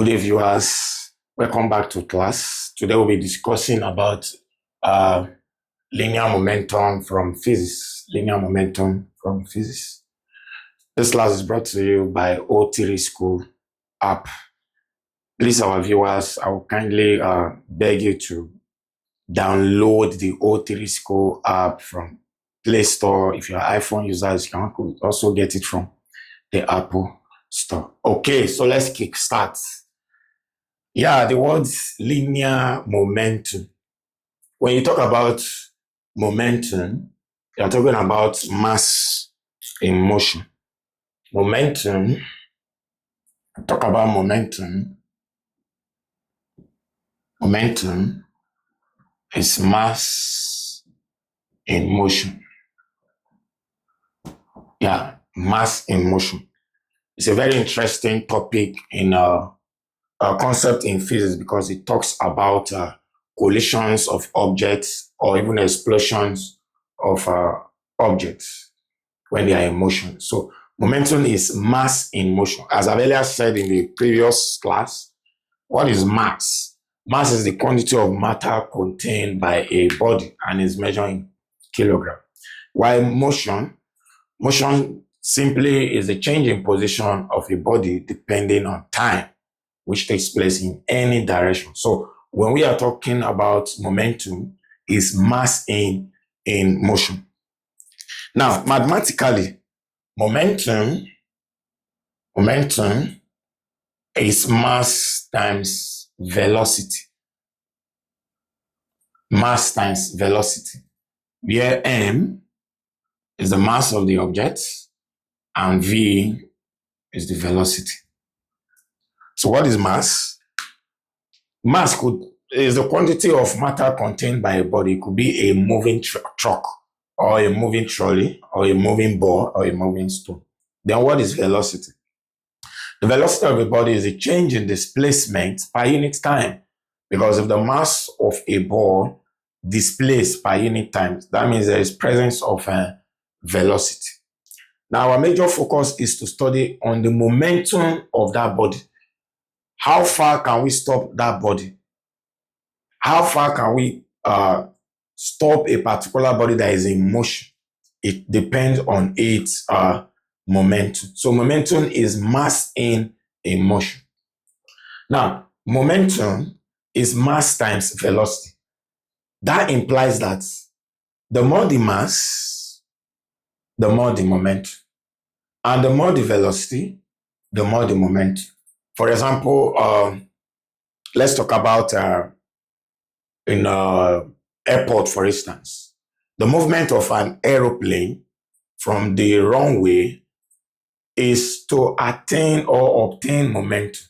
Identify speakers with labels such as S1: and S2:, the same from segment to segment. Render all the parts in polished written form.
S1: Good day, viewers. Welcome back to class. Today we'll be discussing about linear momentum from physics. Linear momentum from physics. This class is brought to you by O3 School app. Please, our viewers, I will kindly beg you to download the O3 School app from Play Store. If you're an iPhone user, you can also get it from the Apple Store. Okay, so let's kick start. Yeah, the word linear momentum. When you talk about momentum, you're talking about mass in motion. Momentum, talk about momentum. Momentum is mass in motion. Yeah, mass in motion. It's a very interesting topic in a concept in physics because it talks about collisions of objects or even explosions of objects when they are in motion. So momentum is mass in motion. As I've earlier said in the previous class, what is mass? Mass is the quantity of matter contained by a body and is measured in kilogram. While motion simply is the change in position of a body depending on time, which takes place in any direction. So when we are talking about momentum, is mass in motion. Now, mathematically, momentum is mass times velocity. Mass times velocity, where m is the mass of the object and v is the velocity. So what is mass? Mass is the quantity of matter contained by a body. It could be a moving truck or a moving trolley or a moving ball or a moving stone. Then what is velocity? The velocity of a body is a change in displacement per unit time, because if the mass of a ball displaced per unit time, that means there is presence of velocity. Now our major focus is to study on the momentum of that body. How far can we stop that body? How far can we stop a particular body that is in motion? It depends on its momentum. So momentum is mass in a motion. Now, momentum is mass times velocity. That implies that the more the mass, the more the momentum. And the more the velocity, the more the momentum. For example, let's talk about in an airport, for instance. The movement of an aeroplane from the runway is to attain or obtain momentum.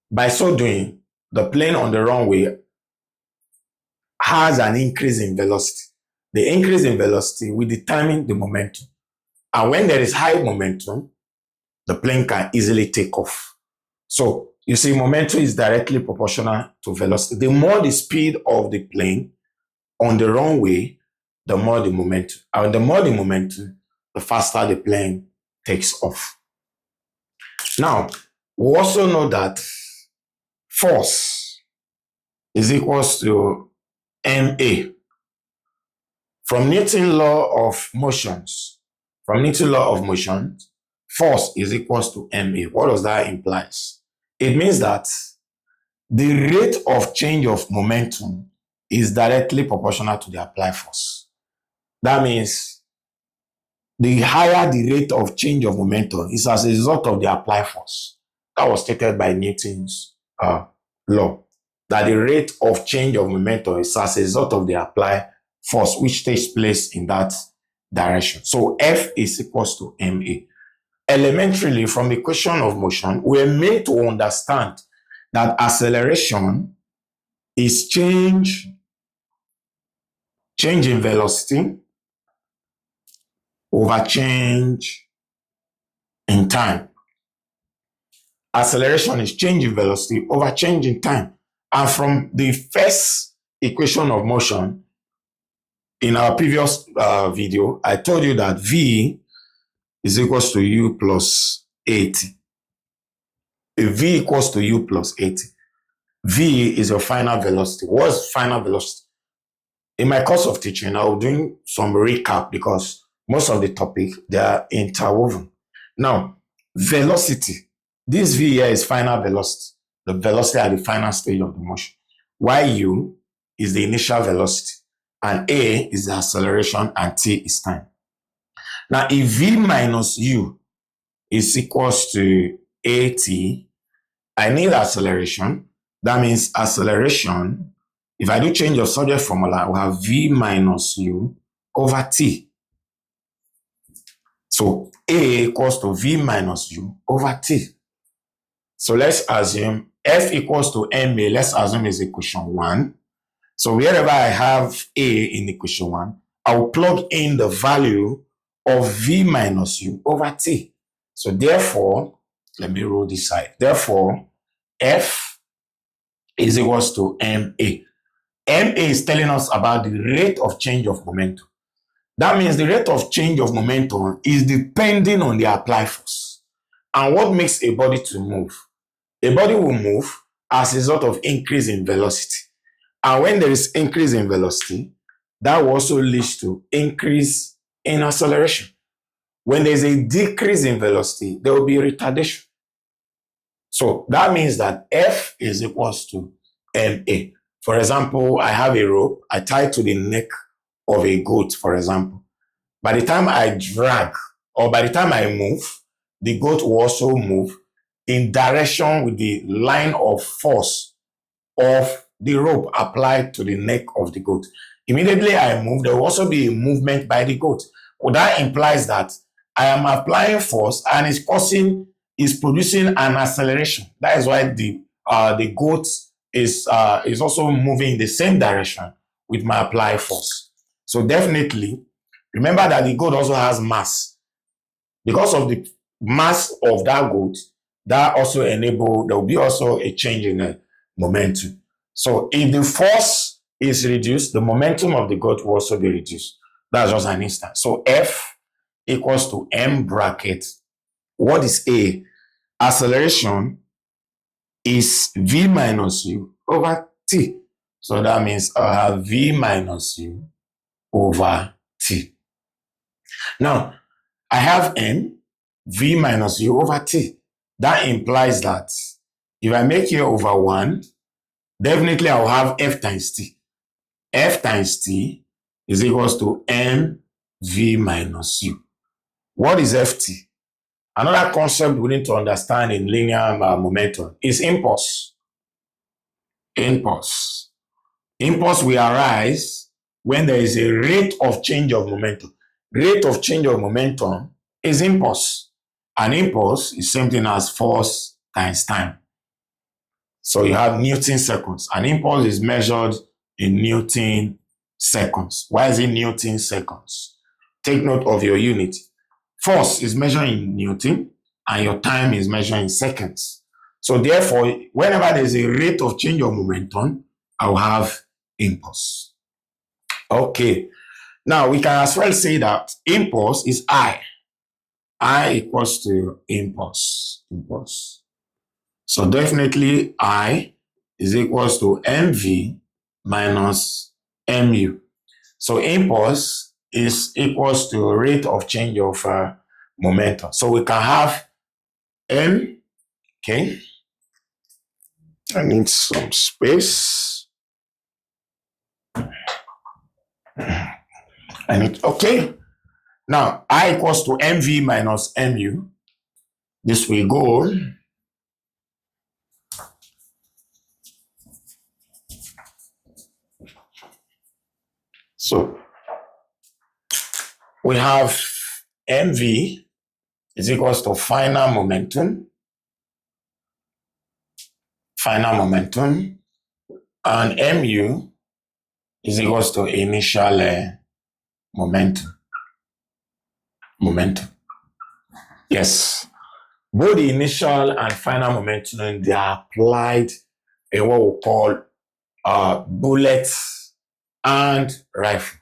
S1: By so doing, the plane on the runway has an increase in velocity. The increase in velocity will determine the momentum. And when there is high momentum, the plane can easily take off. So you see, momentum is directly proportional to velocity. The more the speed of the plane on the runway, the more the momentum. And the more the momentum, the faster the plane takes off. Now, we also know that force is equals to ma. From Newton's law of motions, force is equals to ma. What does that imply? It means that the rate of change of momentum is directly proportional to the applied force. That means the higher the rate of change of momentum is as a result of the applied force. That was stated by Newton's law, that the rate of change of momentum is as a result of the applied force which takes place in that direction. So F is equals to ma. Elementarily, from the equation of motion, we're made to understand that acceleration is change in velocity over change in time. Acceleration is change in velocity over change in time. And from the first equation of motion, in our previous video, I told you that V is equals to U plus 80. if V equals to U plus 80, V is your final velocity. What's final velocity? In my course of teaching, I'll be doing some recap because most of the topic, they are interwoven. Now, velocity. This V here is final velocity, the velocity at the final stage of the motion. YU is the initial velocity, and A is the acceleration, and T is time. Now, if V minus U is equals to AT, I need acceleration. That means acceleration, if I do change of subject formula, I will have V minus U over T. So A equals to V minus U over T. So let's assume F equals to MA. Let's assume is equation 1. So wherever I have A in equation 1, I will plug in the value of V minus U over T. So therefore, let me roll this side. Therefore, F is equals to MA. MA is telling us about the rate of change of momentum. That means the rate of change of momentum is depending on the applied force. And what makes a body to move? A body will move as a result of increase in velocity. And when there is increase in velocity, that will also lead to increase in acceleration. When there is a decrease in velocity, there will be retardation. So that means that F is equals to MA. For example, I have a rope, I tie it to the neck of a goat, for example. By the time I drag, or by the time I move, the goat will also move in direction with the line of force of the rope applied to the neck of the goat. Immediately I move, there will also be a movement by the goat. Well, that implies that I am applying force and is producing an acceleration. That is why the goat is also moving in the same direction with my applied force. So definitely, remember that the goat also has mass. Because of the mass of that goat, that also there will be also a change in the momentum. So if the force is reduced, the momentum of the goat will also be reduced. That's just an instance. So F equals to M bracket. What is A? Acceleration is V minus U over T. So that means I'll have V minus U over T. Now, I have M, V minus U over T. That implies that if I make here over 1, definitely I'll have F times T. F times T is equals to M V minus U. What is Ft? Another concept we need to understand in linear momentum is impulse. Impulse. Impulse will arise when there is a rate of change of momentum. Rate of change of momentum is impulse. An impulse is something as force times time. So you have Newton seconds. An impulse is measured in Newton seconds. Why is it Newton seconds? Take note of your unit. Force is measured in Newton and your time is measured in seconds. So therefore, whenever there's a rate of change of momentum, I'll have impulse. Okay. Now we can as well say that impulse is I. I equals to impulse. Impulse. So definitely I is equals to mv minus mu. So impulse is equals to rate of change of momentum. So we can have m, okay. I need some space. Okay. Now, I equals to mv minus mu. This will go. So, we have mv is equals to final momentum, and mu is equals to initial momentum. Yes. Both the initial and final momentum, they are applied in what we call bullets and rifle,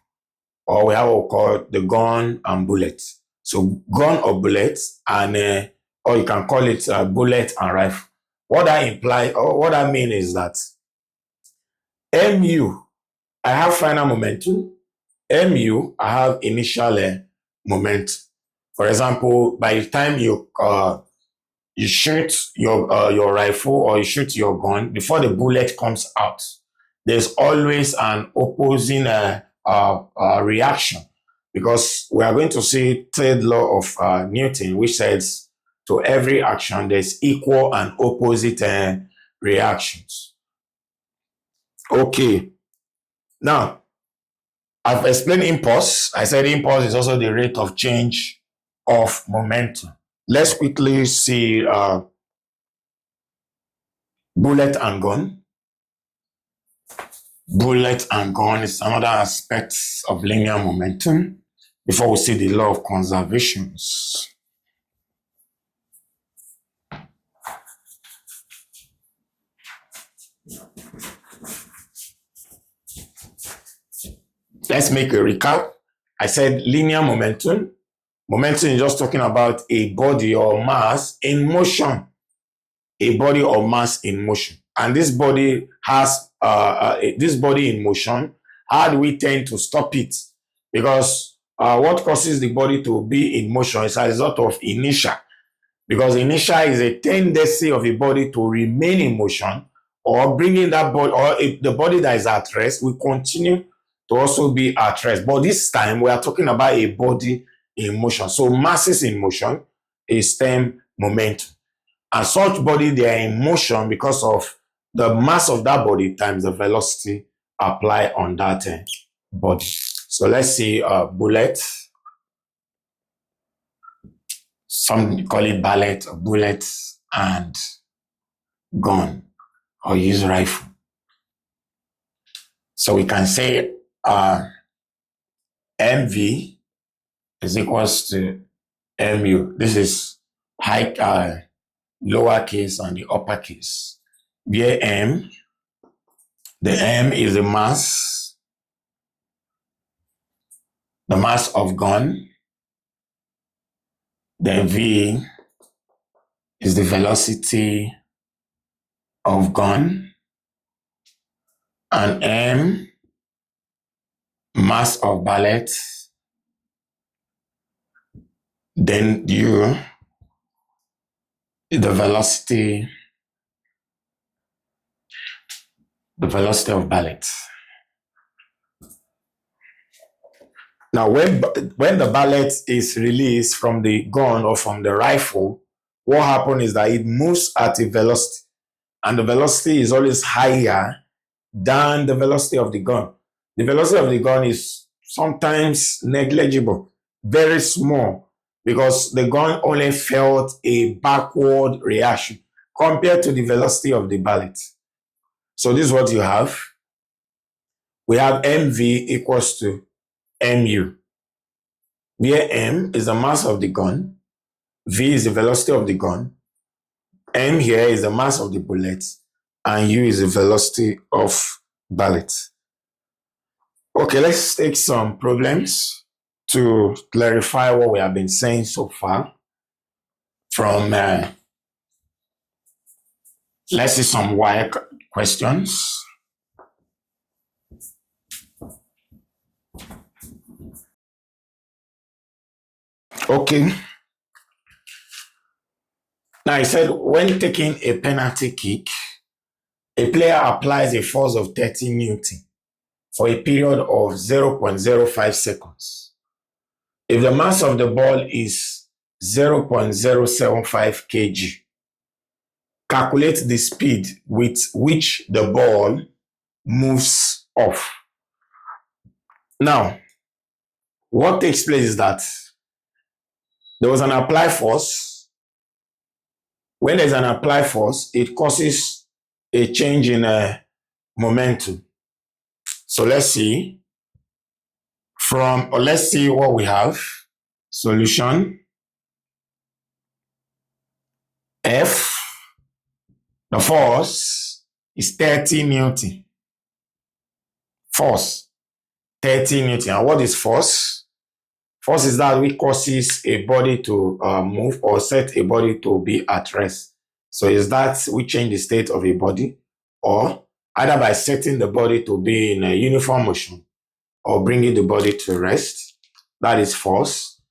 S1: or we have what we call the gun and bullet. So gun or bullets, and or you can call it bullet and rifle. What that implies, or what I mean is that mu, I have final momentum. Mu, I have initial momentum. For example, by the time you shoot your rifle or you shoot your gun, before the bullet comes out, there's always an opposing reaction, because we are going to see third law of Newton, which says to every action there's equal and opposite reactions. Okay, now I've explained impulse. I said impulse is also the rate of change of momentum. Let's quickly see bullet and gun. Bullet and gun is another aspect of linear momentum before we see the law of conservations. Let's make a recap. I said linear momentum. Momentum is just talking about a body or mass in motion. A body or mass in motion. And this body has, this body in motion, how do we tend to stop it? Because what causes the body to be in motion is a result of inertia. Because inertia is a tendency of a body to remain in motion, or bringing that body, or if the body that is at rest will continue to also be at rest. But this time we are talking about a body in motion. So masses in motion is termed momentum. And such body, they are in motion because of the mass of that body times the velocity applied on that body. So let's see bullet. Some call it bullet, and gun, or use rifle. So we can say mv is equals to mu. This is high, lowercase and the uppercase. Where m, the m is the mass of gun. Then v is the velocity of gun, and m, mass of bullet. Then u is the velocity of bullet. Now, when the bullet is released from the gun or from the rifle, what happens is that it moves at a velocity, and the velocity is always higher than the velocity of the gun. The velocity of the gun is sometimes negligible, very small, because the gun only felt a backward reaction compared to the velocity of the bullet. So this is what you have. We have mv equals to mu, where m is the mass of the gun, v is the velocity of the gun, m here is the mass of the bullet, and u is the velocity of bullet. Okay, let's take some problems to clarify what we have been saying so far. From let's see some WAEC questions. Okay. Now I said when taking a penalty kick, a player applies a force of 30 Newton for a period of 0.05 seconds. If the mass of the ball is 0.075 kg, calculate the speed with which the ball moves off. Now, what takes place is that there was an applied force. When there's an applied force, it causes a change in momentum. So let's see. Let's see what we have. Solution. F, the force is 30 Newton. Force, 30 Newton. And what is force? Force is that which causes a body to move or set a body to be at rest. So is that we change the state of a body, or either by setting the body to be in a uniform motion or bringing the body to rest. That is force.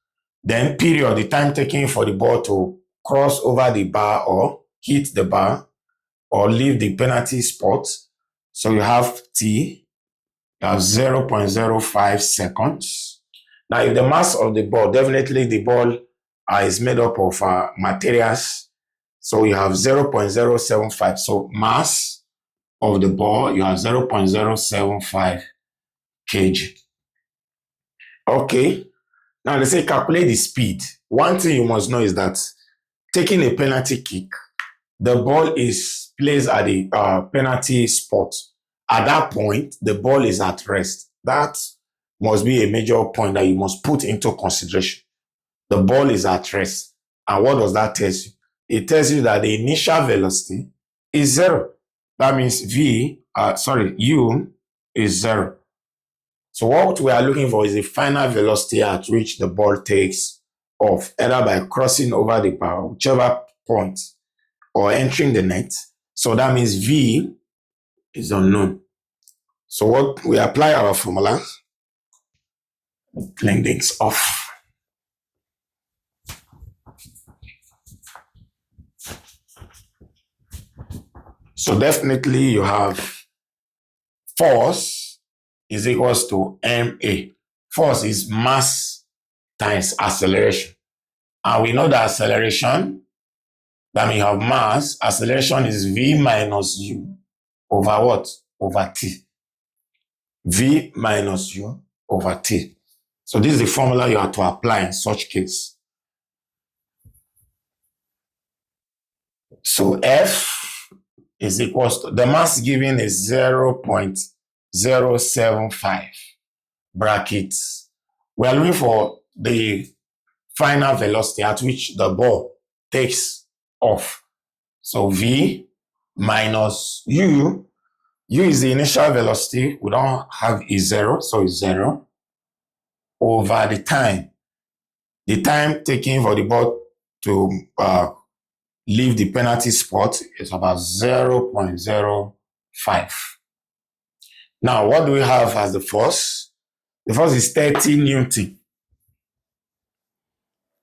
S1: Then period, the time taken for the ball to cross over the bar or hit the bar or leave the penalty spot. So you have T, you have 0.05 seconds. Now, if the mass of the ball, definitely the ball is made up of materials. So you have 0.075. So mass of the ball, you have 0.075 kg. Okay. Now they say calculate the speed. One thing you must know is that taking a penalty kick, the ball is placed at the penalty spot. At that point, the ball is at rest. That must be a major point that you must put into consideration. The ball is at rest. And what does that tell you? It tells you that the initial velocity is 0. That means U is 0. So what we are looking for is the final velocity at which the ball takes off, either by crossing over the bar, whichever point, or entering the net. So that means V is unknown. So what we apply our formula, clean things off. So definitely you have force is equals to ma. Force is mass times acceleration. And we know that acceleration, that means you have mass, acceleration is V minus U over what? Over T. V minus U over T. So this is the formula you have to apply in such case. So F is equals to, the mass given is 0.075 brackets. We are looking for the final velocity at which the ball takes off. So V minus U. U is the initial velocity. We don't have a 0, so it's 0 over the time. The time taken for the ball to leave the penalty spot is about 0.05. Now, what do we have as the force? The force is 30 Newton.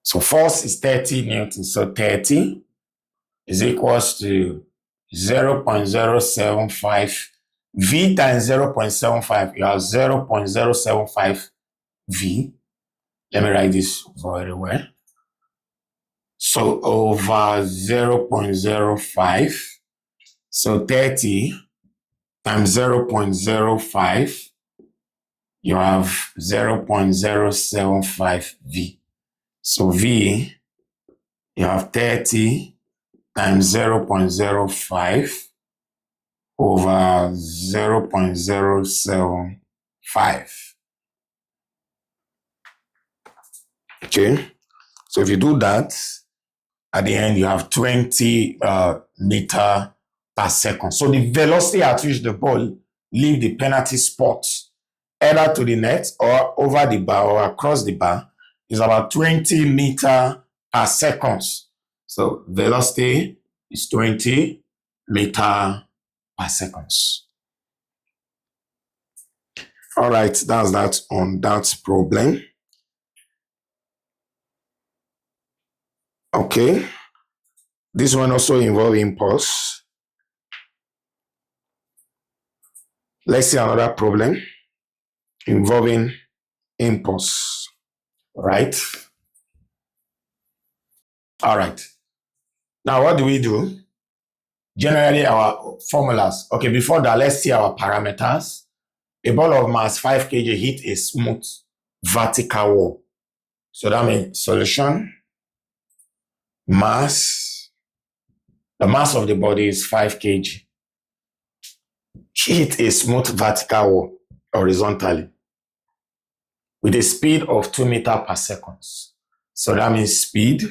S1: So force is 30 Newton. So 30 is equals to 0.075 V times 0.75. You have 0.075 V. Let me write this very well. So over 0.05. So 30 times 0.05. You have 0.075 V. So V, you have 30 times 0.05 over 0.075. Okay, so if you do that, at the end you have 20 meter per second. So the velocity at which the ball leaves the penalty spot, either to the net or over the bar or across the bar, is about 20 meter per second. So velocity is 20 meter per second. All right, that's that on that problem. Okay, this one also involves impulse. Let's see another problem involving impulse, right? All right. Now, what do we do? Generally, our formulas. Okay, before that, let's see our parameters. A ball of mass 5 kg hit a smooth vertical wall. So that means solution, mass, the mass of the body is 5 kg. Hit a smooth vertical wall horizontally with a speed of 2 meters per second. So that means speed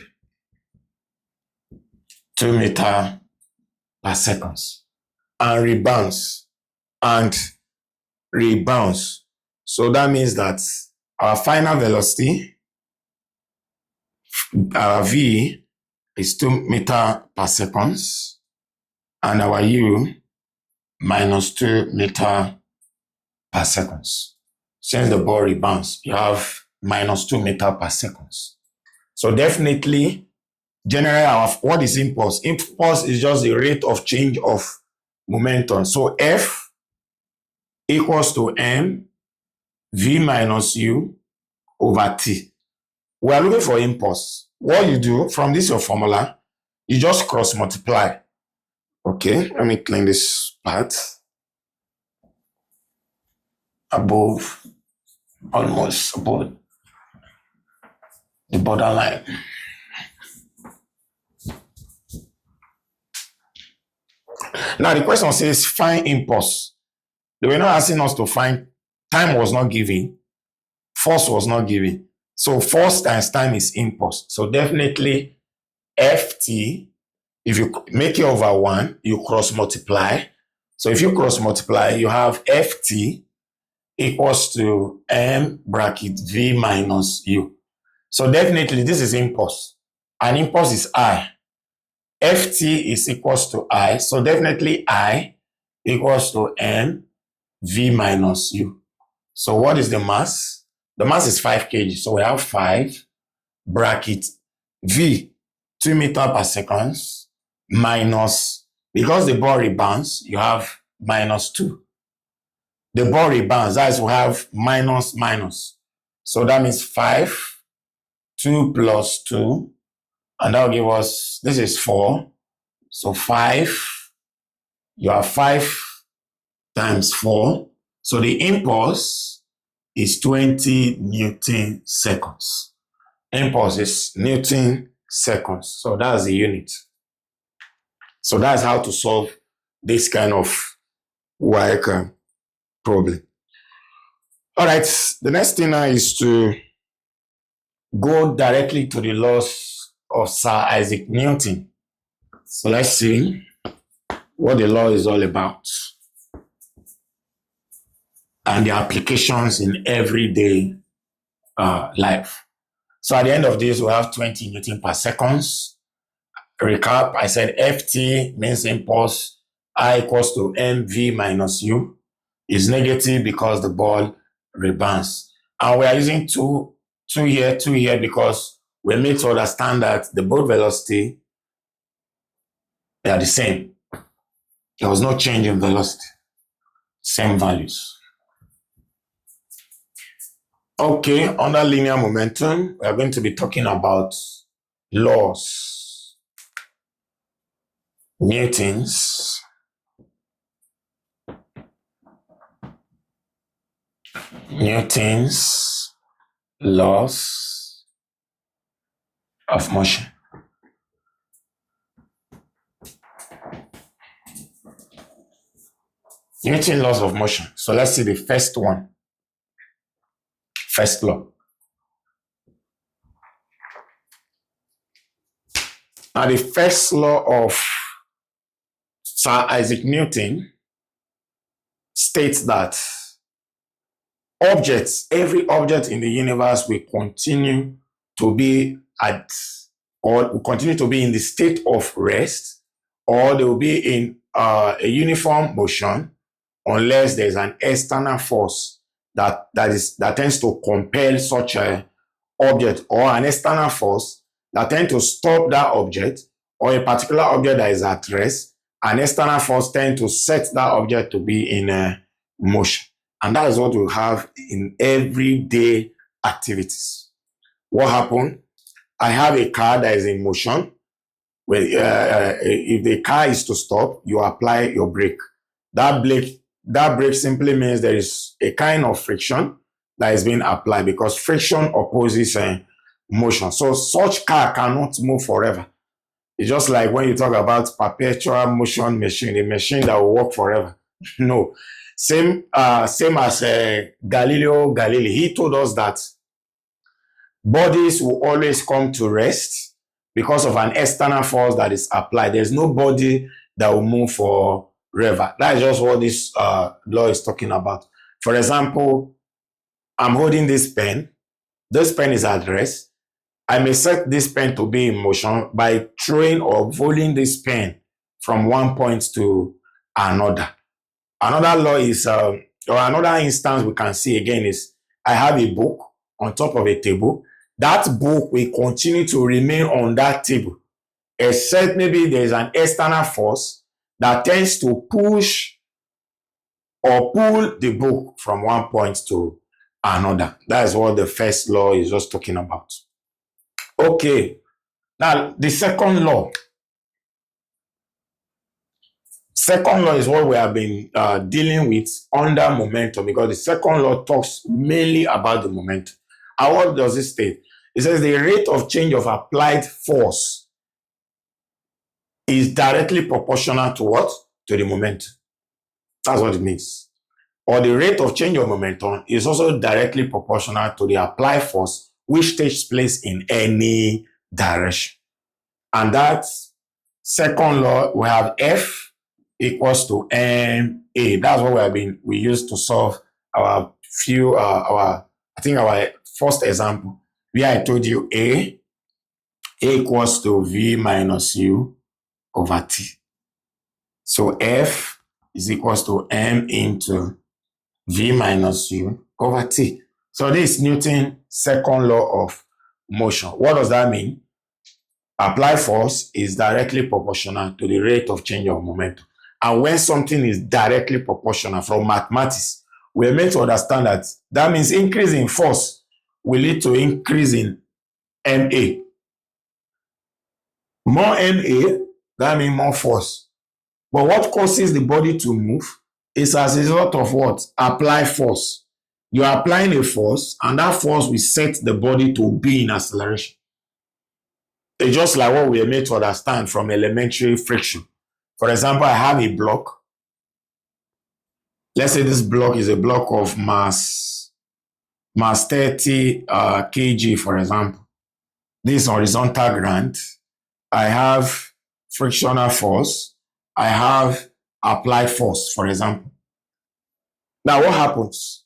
S1: 2 meters per second. And rebounds. So that means that our final velocity, our V, is 2 meters per second, and our U minus 2 meters per second. Since the ball rebounds, you have minus 2 meters per second. So definitely, generally, what is impulse? Impulse is just the rate of change of momentum. So F equals to M V minus U over T. We are looking for impulse. What you do from this your formula, you just cross multiply. Okay, let me clean this part. Above, almost above the borderline. Now the question says find impulse. They were not asking us to find, time was not given, force was not given. So force times time is impulse. So definitely Ft, if you make it over 1, you cross multiply. So if you cross multiply, you have Ft equals to M bracket V minus U. So definitely this is impulse. And impulse is I. Ft is equals to I. So definitely I equals to M V minus U. So what is the mass? The mass is 5 kg. So we have 5 bracket V, 2 meters per second, minus, because the ball rebounds, you have minus 2. The ball rebounds, that is, we have minus, minus. So that means 5, 2 plus 2, and that will give us, this is 4. So 5, you have 5 times 4. So the impulse is 20 Newton seconds. Impulse is Newton seconds. So that's the unit. So that's how to solve this kind of WAEC problem. All right, the next thing now is to go directly to the laws of Sir Isaac Newton. So let's see what the law is all about and the applications in everyday life. So at the end of this, we have 20 Newton per seconds. Recap, I said Ft means impulse, I equals to mv minus u, is negative because the ball rebounds. And we are using two here because we need to understand that the both velocity, they are the same. There was no change in velocity, same values. Okay, under linear momentum, we are going to be talking about laws. Newton's laws of motion. Newton's laws of motion. So let's see the first one. First law. Now the first law of Sir Isaac Newton states that every object in the universe will continue to be will continue to be in the state of rest, or they will be in a uniform motion unless there's an external force that tends to compel such an object, or an external force that tends to stop that object, or a particular object that is at rest. An external force tends to set that object to be in motion. And that is what we have in everyday activities. What happened? I have a car that is in motion. If the car is to stop, you apply your brake. That brake simply means there is a kind of friction that is being applied, because friction opposes motion. So such car cannot move forever. It's just like when you talk about perpetual motion machine, a machine that will work forever. No. Same as Galileo Galilei. He told us that bodies will always come to rest because of an external force that is applied. There's no body that will move forever. That is just what this law is talking about. For example, I'm holding this pen. This pen is at rest. I may set this pen to be in motion by throwing or rolling this pen from one point to another. Another law is, or another instance we can see again is, I have a book on top of a table. That book will continue to remain on that table, except maybe there's an external force that tends to push or pull the book from one point to another. That is what the first law is just talking about. Okay, now the second law. Second law is what we have been dealing with under momentum, because the second law talks mainly about the momentum. And what does it state? It says the rate of change of applied force is directly proportional to what? To the momentum. That's what it means. Or the rate of change of momentum is also directly proportional to the applied force which takes place in any direction. And that second law, we have F equals to ma. That's what we used to solve our our first example, where I told you A equals to V minus U over T. So F is equals to M into V minus U over T. So this is Newton's second law of motion. What does that mean? Applied force is directly proportional to the rate of change of momentum. And when something is directly proportional from mathematics, we're meant to understand that that means increase in force will lead to increase in MA. More MA, that means more force. But what causes the body to move is as a result of what? Applied force. You are applying a force, and that force will set the body to be in acceleration. It's just like what we are made to understand from elementary friction. For example, I have a block. Let's say this block is a block of mass 30 kg, for example. This horizontal ground. I have frictional force. I have applied force, for example. Now, what happens?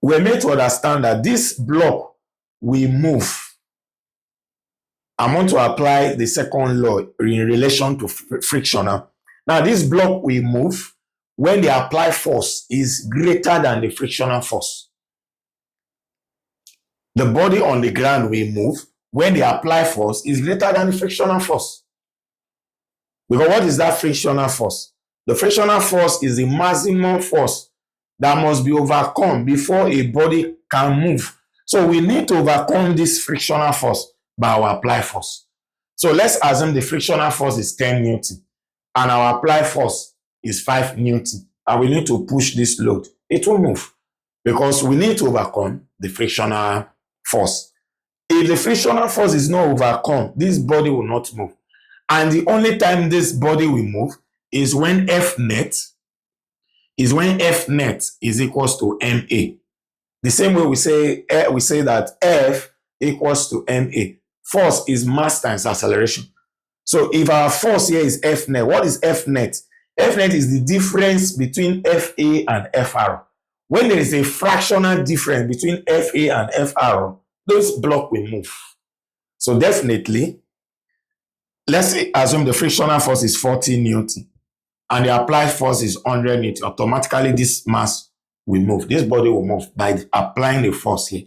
S1: We're made to understand that this block will move. I'm going to apply the second law in relation to friction. Now, this block will move when the applied force is greater than the frictional force. The body on the ground will move when the applied force is greater than the frictional force. Because what is that frictional force? The frictional force is the maximum force that must be overcome before a body can move. So we need to overcome this frictional force by our applied force. So let's assume the frictional force is 10 Newton and our applied force is 5 Newton, and we need to push this load. It will move because we need to overcome the frictional force. If the frictional force is not overcome, this body will not move. And the only time this body will move is when F net is equals to MA. The same way we say that F equals to MA. Force is mass times acceleration. So if our force here is F net, what is F net? F net is the difference between FA and FR. When there is a fractional difference between FA and FR, those blocks will move. So definitely, let's assume the frictional force is 40 Newton and the applied force is 100 Newton. Automatically, this mass will move. This body will move by applying the force here.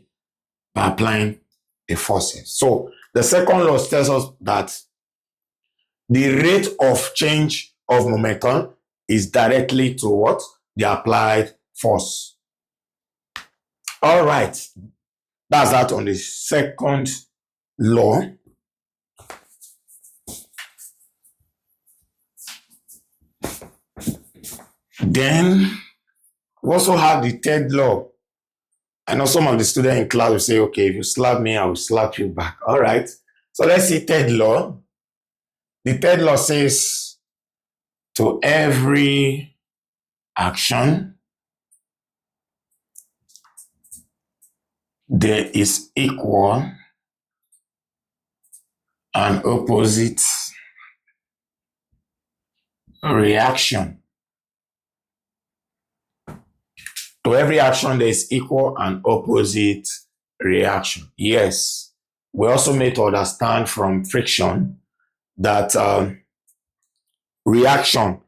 S1: By applying a force here. So the second law tells us that the rate of change of momentum is directly to what? The applied force. All right. That's that on the second law. Then we also have the third law. I know some of the students in class will say, okay, if you slap me, I will slap you back. All right. So let's see third law. The third law says to every action, there is equal and opposite reaction. To every action, there is equal and opposite reaction. Yes. we also need to understand from friction that reaction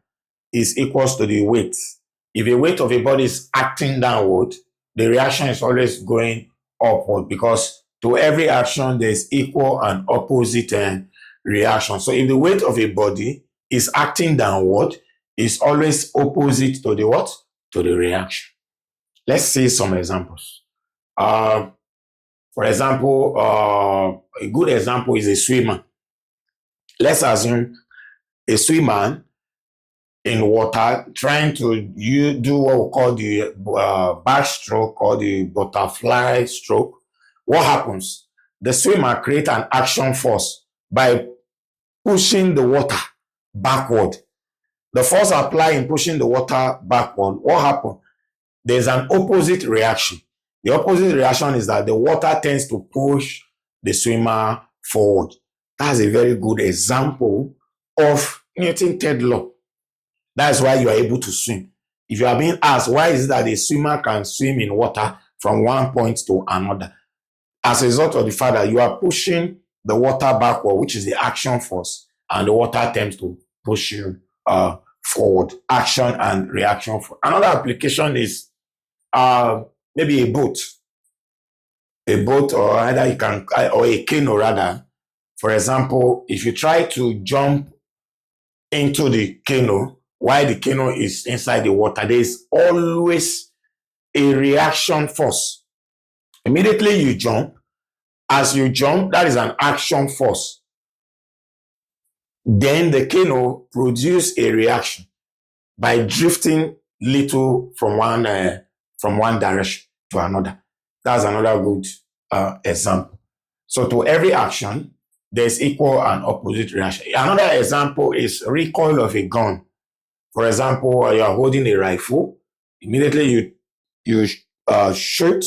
S1: is equals to the weight. If the weight of a body is acting downward, the reaction is always going upward, because to every action there's equal and opposite reaction. So if the weight of a body is acting downward, it's always opposite to the what? To the reaction. Let's see some examples. For example, a good example is a swimmer. Let's assume a swimmer in water trying to do what we call the backstroke or the butterfly stroke. What happens? The swimmer creates an action force by pushing the water backward. The force applied in pushing the water backward, what happens? There's an opposite reaction. The opposite reaction is that the water tends to push the swimmer forward. That's a very good example of Newton's third law. That's why you are able to swim. If you are being asked, why is it that a swimmer can swim in water from one point to another? As a result of the fact that you are pushing the water backward, which is the action force, and the water tends to push you forward. Action and reaction. Another application is maybe a boat. A boat, or either you can, or a canoe rather. For example, if you try to jump into the canoe while the canoe is inside the water, there is always a reaction force. Immediately you jump, as you jump, that is an action force. Then the canoe produces a reaction by drifting little from one direction to another. That's another good example. So to every action, there's equal and opposite reaction. Another example is recoil of a gun. For example, you are holding a rifle. Immediately you shoot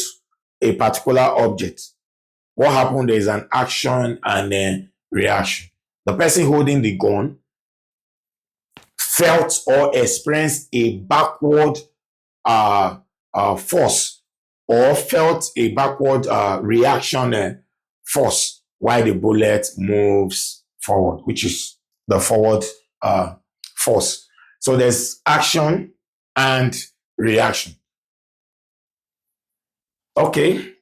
S1: a particular object. What happened? There is an action and a reaction. The person holding the gun felt or experienced a backward force, or felt a backward reaction force while the bullet moves forward, which is the forward force. So there's action and reaction. Okay.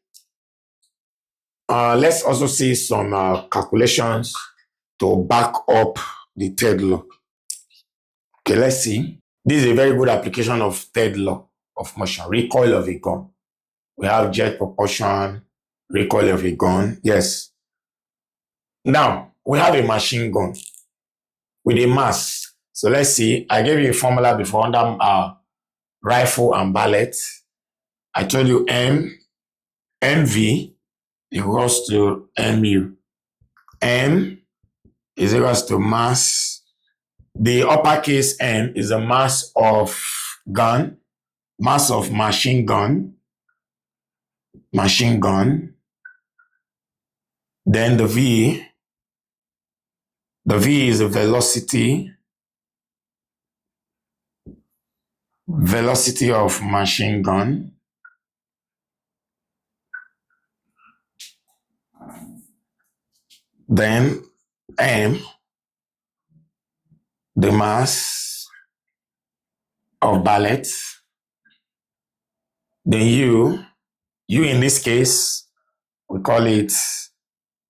S1: Let's also see some calculations to back up the third law. Okay, let's see. This is a very good application of third law of motion, recoil of a gun. We have jet propulsion, recoil of a gun. Yes. Now, we have a machine gun with a mass. So let's see. I gave you a formula before under rifle and ballet. I told you MV equals to MU. M is equals to mass. The uppercase M is the mass of gun, mass of machine gun. Then the V is the velocity of machine gun. Then M, the mass of ballet. Then U in this case, we call it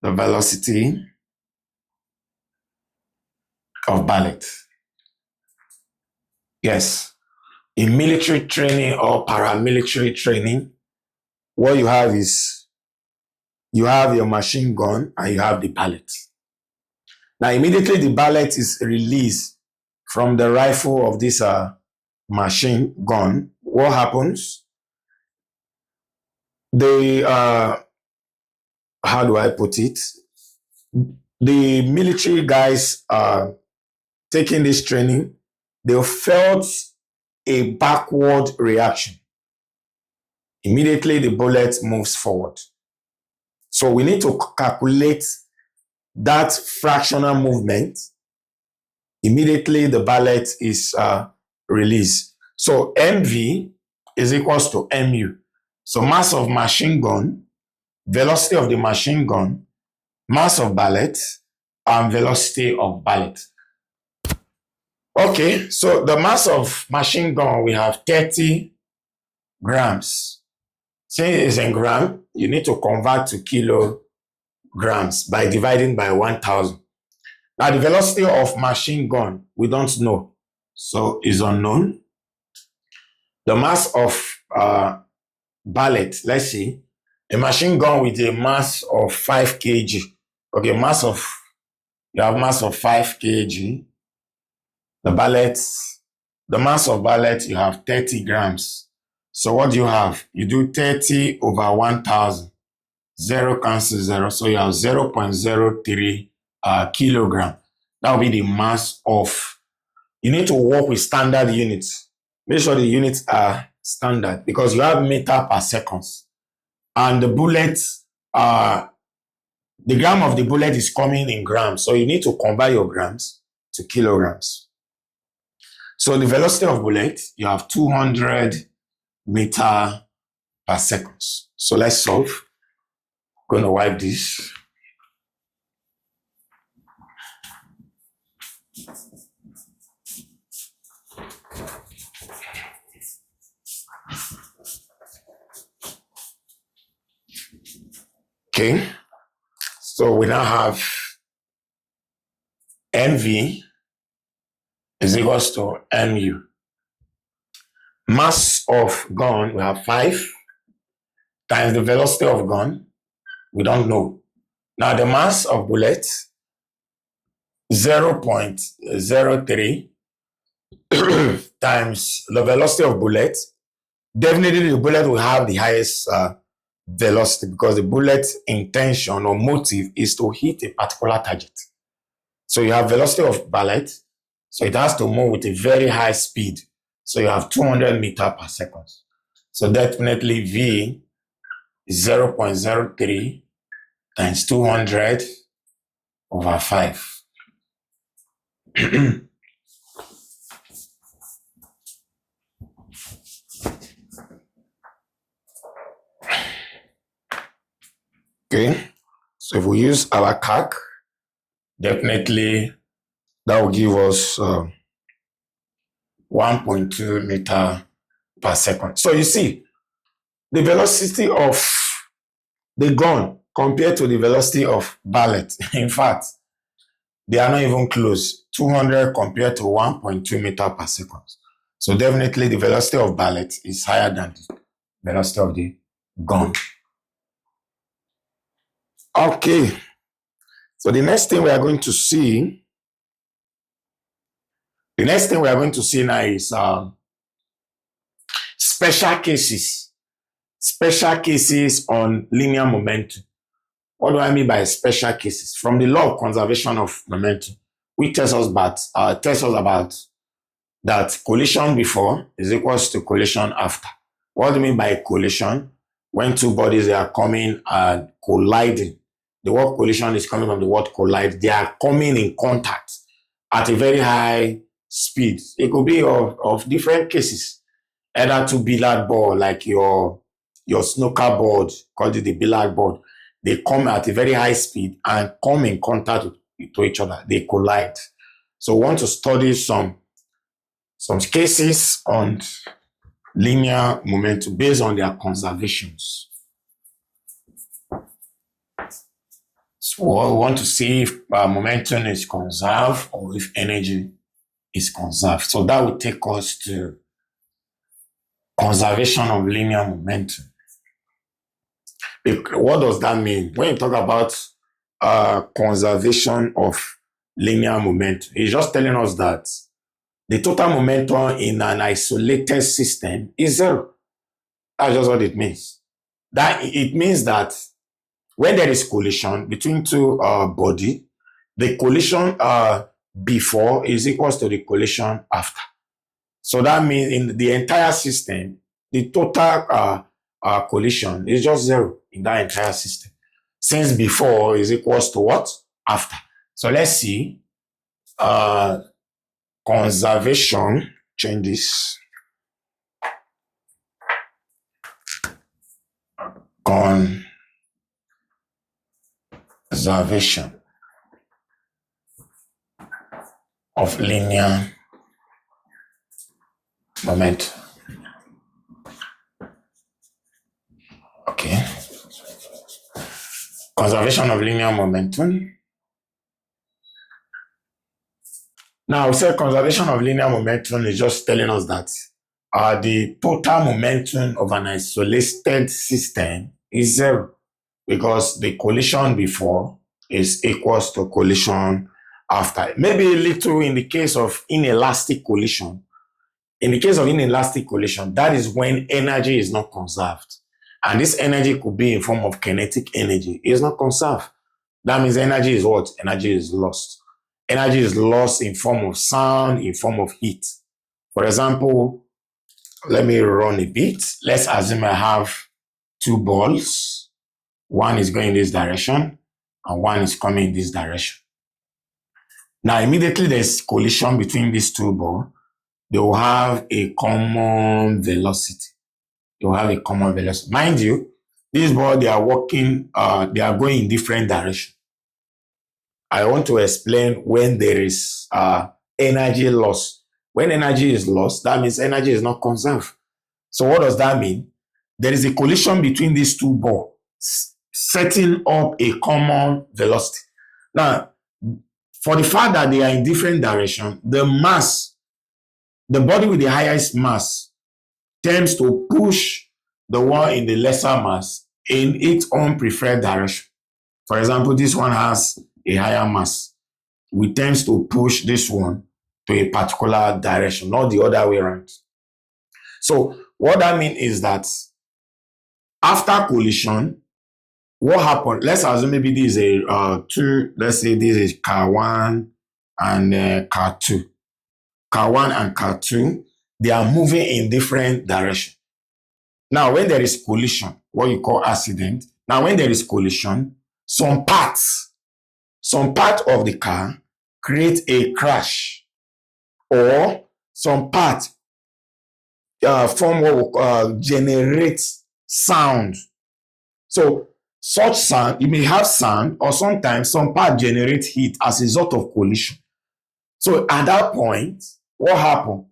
S1: the velocity of ballet. Yes. In military training or paramilitary training, what you have is you have your machine gun and you have the ballet. Now, immediately the ballet is released from the rifle of this machine gun. What happens? How do I put it? The military guys taking this training, they felt a backward reaction. Immediately the bullet moves forward. So we need to calculate that fractional movement. Immediately the bullet is released. So MV is equals to MU. So mass of machine gun, velocity of the machine gun mass of bullet and velocity of bullet. Okay, so the mass of machine gun, we have 30 grams. Since it's in gram, you need to convert to kilograms by dividing by 1,000. Now, the velocity of machine gun, we don't know. So it's unknown. The mass of bullet, let's see, a machine gun with a mass of 5 kg. Okay, you have mass of 5 kg. The mass of bullet, you have 30 grams. So what do you have? You do 30 over 1,000. 0 cancels 0. So you have 0.03 kilogram. That will be the mass of. You need to work with standard units. Make sure the units are standard because you have meter per seconds. And the bullet, the gram of the bullet is coming in grams. So you need to convert your grams to kilograms. So the velocity of bullet, you have 200 meter per second. So let's solve. I'm going to wipe this. Okay, so we now have NV is equals to MU. Mass of gun, we have 5 times the velocity of gun, we don't know. Now the mass of bullet, 0.03 times the velocity of bullet. Definitely the bullet will have the highest velocity because the bullet's intention or motive is to hit a particular target. So you have velocity of bullet, so it has to move with a very high speed. So you have 200 meters per second. So definitely V is 0.03 times 200 over 5. Okay, so if we use our calc, definitely that will give us 1.2 meter per second. So you see, the velocity of the gun compared to the velocity of bullet, in fact, they are not even close. 200 compared to 1.2 meter per second. So definitely the velocity of bullet is higher than the velocity of the gun. Okay, so the next thing we are going to see now is special cases on linear momentum. What do I mean by special cases? From the law of conservation of momentum, which tells us about that collision before is equals to collision after. What do you mean by collision? When two bodies are coming and colliding. The word collision is coming from the word collide. They are coming in contact at a very high speed. It could be of different cases. Either two billiard ball, like your snooker board, called it the billiard board. They come at a very high speed and come in contact to each other. They collide. So we want to study some cases on linear momentum based on their conservations. So we want to see if momentum is conserved or if energy is conserved. So that will take us to conservation of linear momentum. What does that mean? When you talk about conservation of linear momentum, it's just telling us that the total momentum in an isolated system is 0. That's just what it means. It means that when there is collision between two bodies, the collision before is equals to the collision after. So that means in the entire system, the total collision is just 0 in that entire system. Since before is equals to what? After. So let's see. Conservation, change this. conservation of linear momentum. Okay. Conservation of linear momentum. Now, we said conservation of linear momentum is just telling us that the total momentum of an isolated system is zero because the collision before is equals to collision after. Maybe a little in the case of inelastic collision. In the case of inelastic collision, that is when energy is not conserved. And this energy could be in form of kinetic energy. It's not conserved. That means energy is what? Energy is lost. Energy is lost in form of sound, in form of heat. For example, let me run a bit. Let's assume I have two balls. One is going in this direction and one is coming in this direction. Now, immediately there's collision between these two balls. They will have a common velocity. They will have a common velocity. Mind you, these balls, they are walking, they are going in different directions. I want to explain when there is energy loss. When energy is lost, that means energy is not conserved. So what does that mean? There is a collision between these two balls, setting up a common velocity. Now, for the fact that they are in different directions, the mass, the body with the highest mass tends to push the one in the lesser mass in its own preferred direction. For example, this one has a higher mass. We tend to push this one to a particular direction, not the other way around. So what that means is that after collision, what happened? Let's assume maybe this is a two. Let's say this is car 1 and car 2. Car 1 and car 2, they are moving in different directions. Now, when there is collision, what you call accident, now when there is collision, some part of the car create a crash, or some part form what generates sound. So such sound, you may have sound, or sometimes some part generate heat as a result of collision. So at that point, what happened?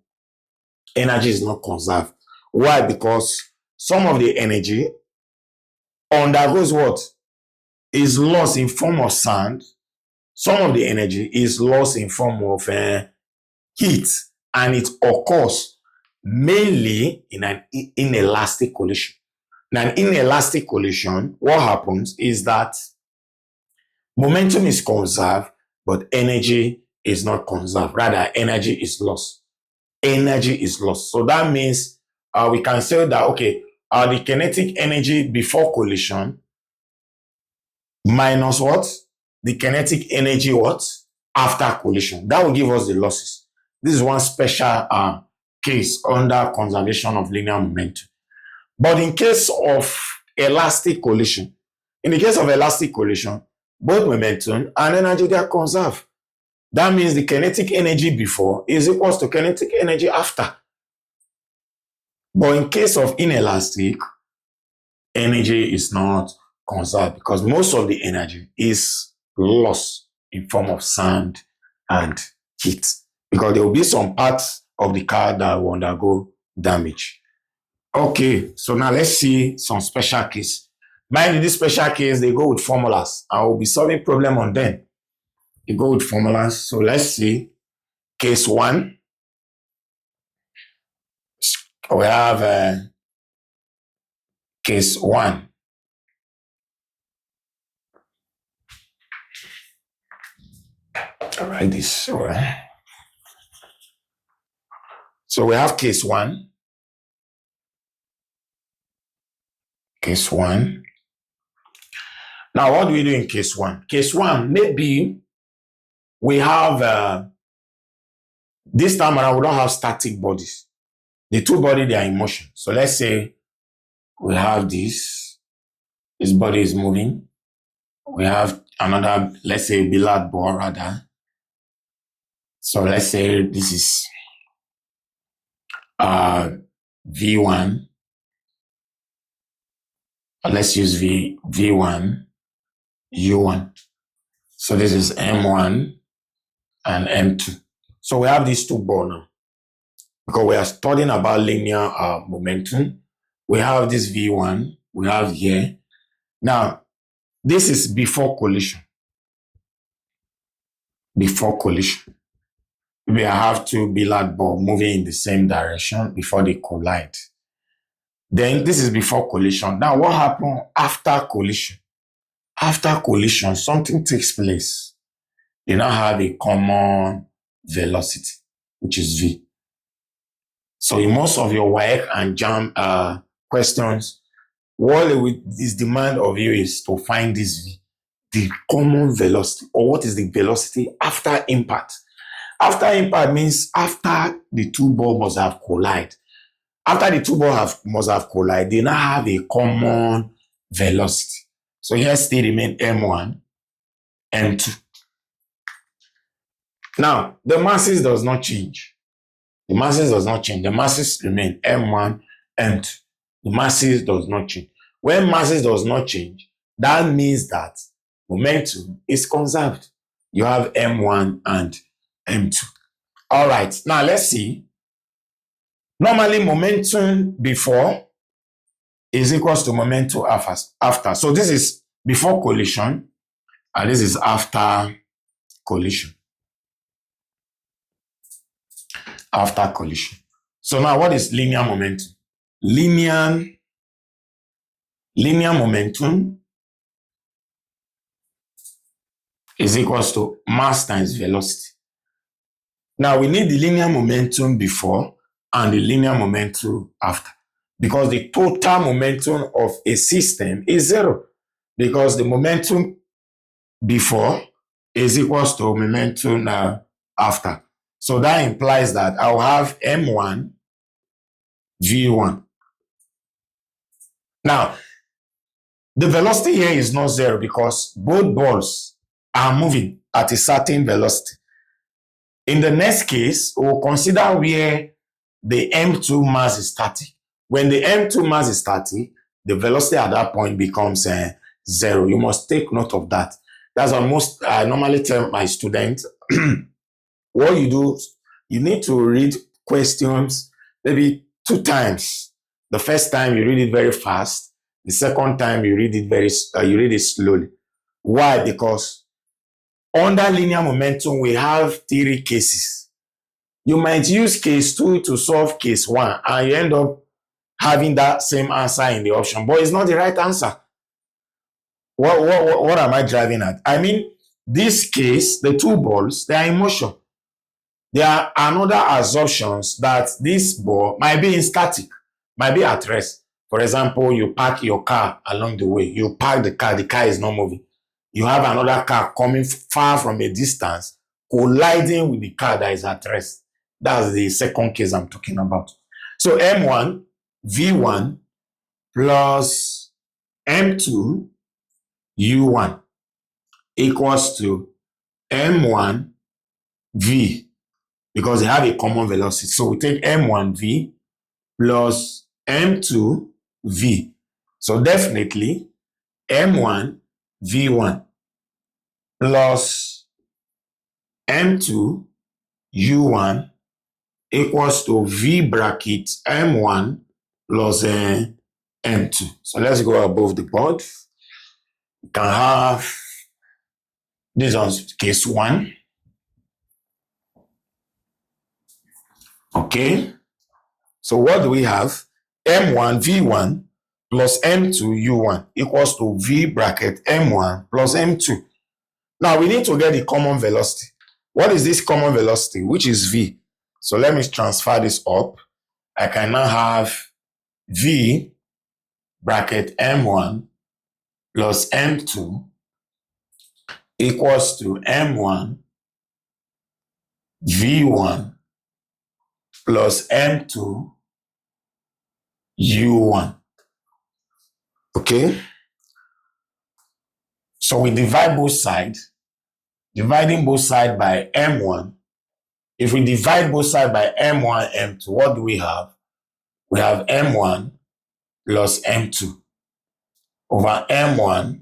S1: Energy is not conserved. Why? Because some of the energy undergoes what? Is lost in form of sound. Some of the energy is lost in form of heat, and it occurs mainly in an inelastic collision. Now, in inelastic collision, what happens is that momentum is conserved, but energy is not conserved. Rather, energy is lost. Energy is lost. So that means we can say that, okay, the kinetic energy before collision minus what? The kinetic energy what? After collision. That will give us the losses. This is one special case under conservation of linear momentum. But in case of elastic collision, in the case of elastic collision, both momentum and energy, they are conserved. That means the kinetic energy before is equals to kinetic energy after. But in case of inelastic, energy is not conserved because most of the energy is lost in form of sound and heat, because there will be some parts of the car that will undergo damage. Okay, so now let's see some special case. Mind you, this special case, they go with formulas. I will be solving problem on them. They go with formulas. So let's see. Case 1. We have case 1. I'll write this. All right. So we have case 1. Case 1. Now, what do we do in case 1? Case 1, maybe we have, this time around, we don't have static bodies. The two bodies, they are in motion. So let's say we have this. This body is moving. We have another, let's say, billiard ball, rather. So let's say this is V1. Let's use V1, U1. So this is M1 and M2. So we have these two balls now. Because we are studying about linear momentum. We have this V1, we have here. Now, this is before collision. Before collision. We have two billiard balls moving in the same direction before they collide. Then this is before collision. Now, what happens after collision? After collision, something takes place. They now have a common velocity, which is V. So in most of your WAEC and JAMB questions, what is demand of you is to find this V, the common velocity, or what is the velocity after impact. After impact means after the two balls must have collided. After the two balls must have collided, they now have a common velocity. So here still remain M1, M2. Now, the masses does not change. The masses does not change. The masses remain M1, M2. The masses does not change. When masses does not change, that means that momentum is conserved. You have M1 and M2. All right, now let's see. Normally, momentum before is equals to momentum after. So this is before collision, and this is after collision. After collision. So now what is linear momentum? Linear momentum is equals to mass times velocity. Now we need the linear momentum before and the linear momentum after, because the total momentum of a system is zero, because the momentum before is equals to momentum after. So that implies that I'll have M1 V1. Now, the velocity here is not zero because both balls are moving at a certain velocity. In the next case, we'll consider where the M2 mass is static. When the M2 mass is static, the velocity at that point becomes zero. You must take note of that. That's what I normally tell my students. What you do, you need to read questions maybe 2 times. The first time you read it very fast. The second time you read it slowly. Why? Because under linear momentum, we have 3 cases. You might use case 2 to solve case 1, and you end up having that same answer in the option, but it's not the right answer. What am I driving at? I mean, this case, the 2 balls, they are in motion. There are another assumptions that this ball might be in static, might be at rest. For example, you park your car along the way. You park the car is not moving. You have another car coming far from a distance, colliding with the car that is at rest. That's the second case I'm talking about. So M1, V1 plus M2, U1 equals to M1, V, because they have a common velocity. So we take M1V plus M2V. So definitely M1V1 plus M2U1 equals to V bracket M1 plus M2. So let's go above the board. You can have this on case 1. Okay. So what do we have? M1 V1 plus M2 U1 equals to V bracket M1 plus M2. Now we need to get the common velocity. What is this common velocity? Which is V. So let me transfer this up. I can now have V bracket M1 plus M2 equals to M1 V1 plus M2 U1. Okay? So we divide both sides. Dividing both sides by M1. If we divide both sides by M1, M2, what do we have? We have M1 plus M2 over M1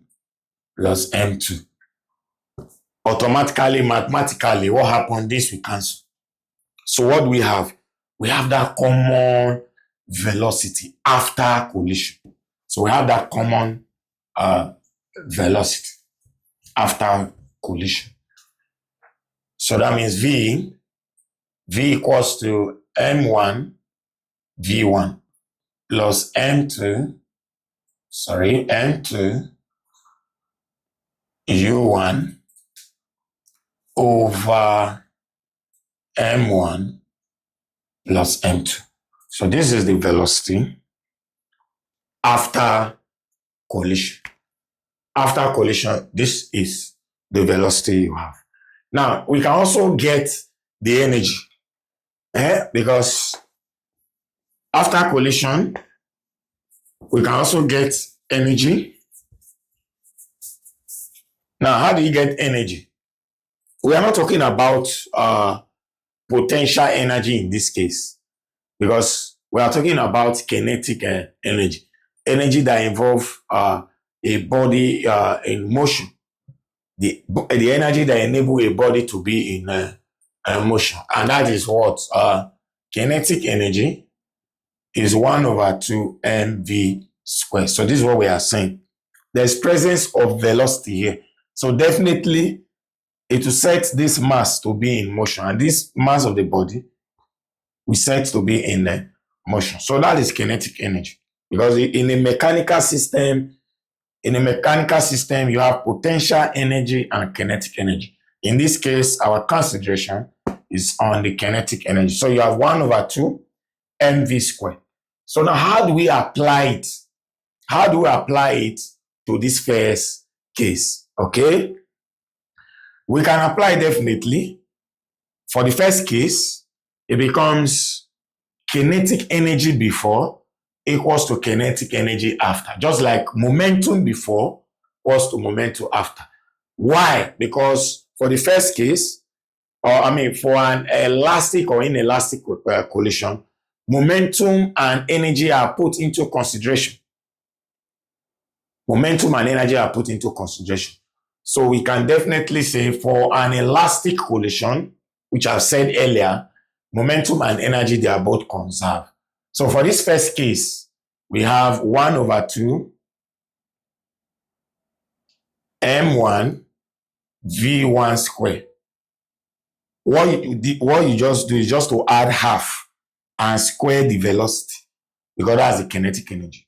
S1: plus M2. automatically, mathematically, what happened? This we cancel. So what do we have? We have that common velocity after collision. So we have that common velocity after collision. So that means V equals to M1 V1 plus M2 U1 over M1 plus M2. So this is the velocity after collision. After collision, this is the velocity you have. Now, we can also get the energy, because after collision, we can also get energy. Now, how do you get energy? We are not talking about potential energy in this case, because we are talking about kinetic energy, energy that involves a body in motion, the energy that enables a body to be in motion, and that is what kinetic energy is 1/2 mv squared. So this is what we are saying. There's presence of velocity here. So definitely it will set this mass to be in motion, and this mass of the body we set to be in motion. So that is kinetic energy, because in a mechanical system, you have potential energy and kinetic energy. In this case, our concentration is on the kinetic energy. So you have 1/2 mv squared. So now how do we apply it? How do we apply it to this first case? Okay. We can apply definitely. For the first case, it becomes kinetic energy before equals to kinetic energy after. Just like momentum before equals to momentum after. Why? Because for the first case, for an elastic or inelastic collision, momentum and energy are put into consideration. Momentum and energy are put into consideration. So we can definitely say for an elastic collision, which I've said earlier, momentum and energy, they are both conserved. So for this first case, we have 1/2 M1 V1 squared. What you just do is just to add half and square the velocity, because that's the kinetic energy.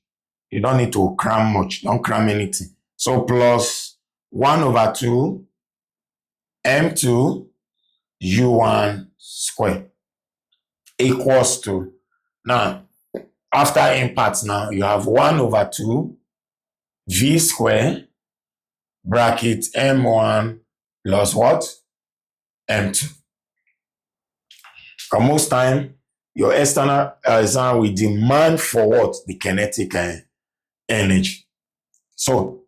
S1: You don't need to cram much. Don't cram anything. So plus 1/2 M2 U1 squared equals to, now, after impact now, you have 1/2 V squared bracket M1 plus what? M2. Because most time, your external exam will demand for what? The kinetic energy. So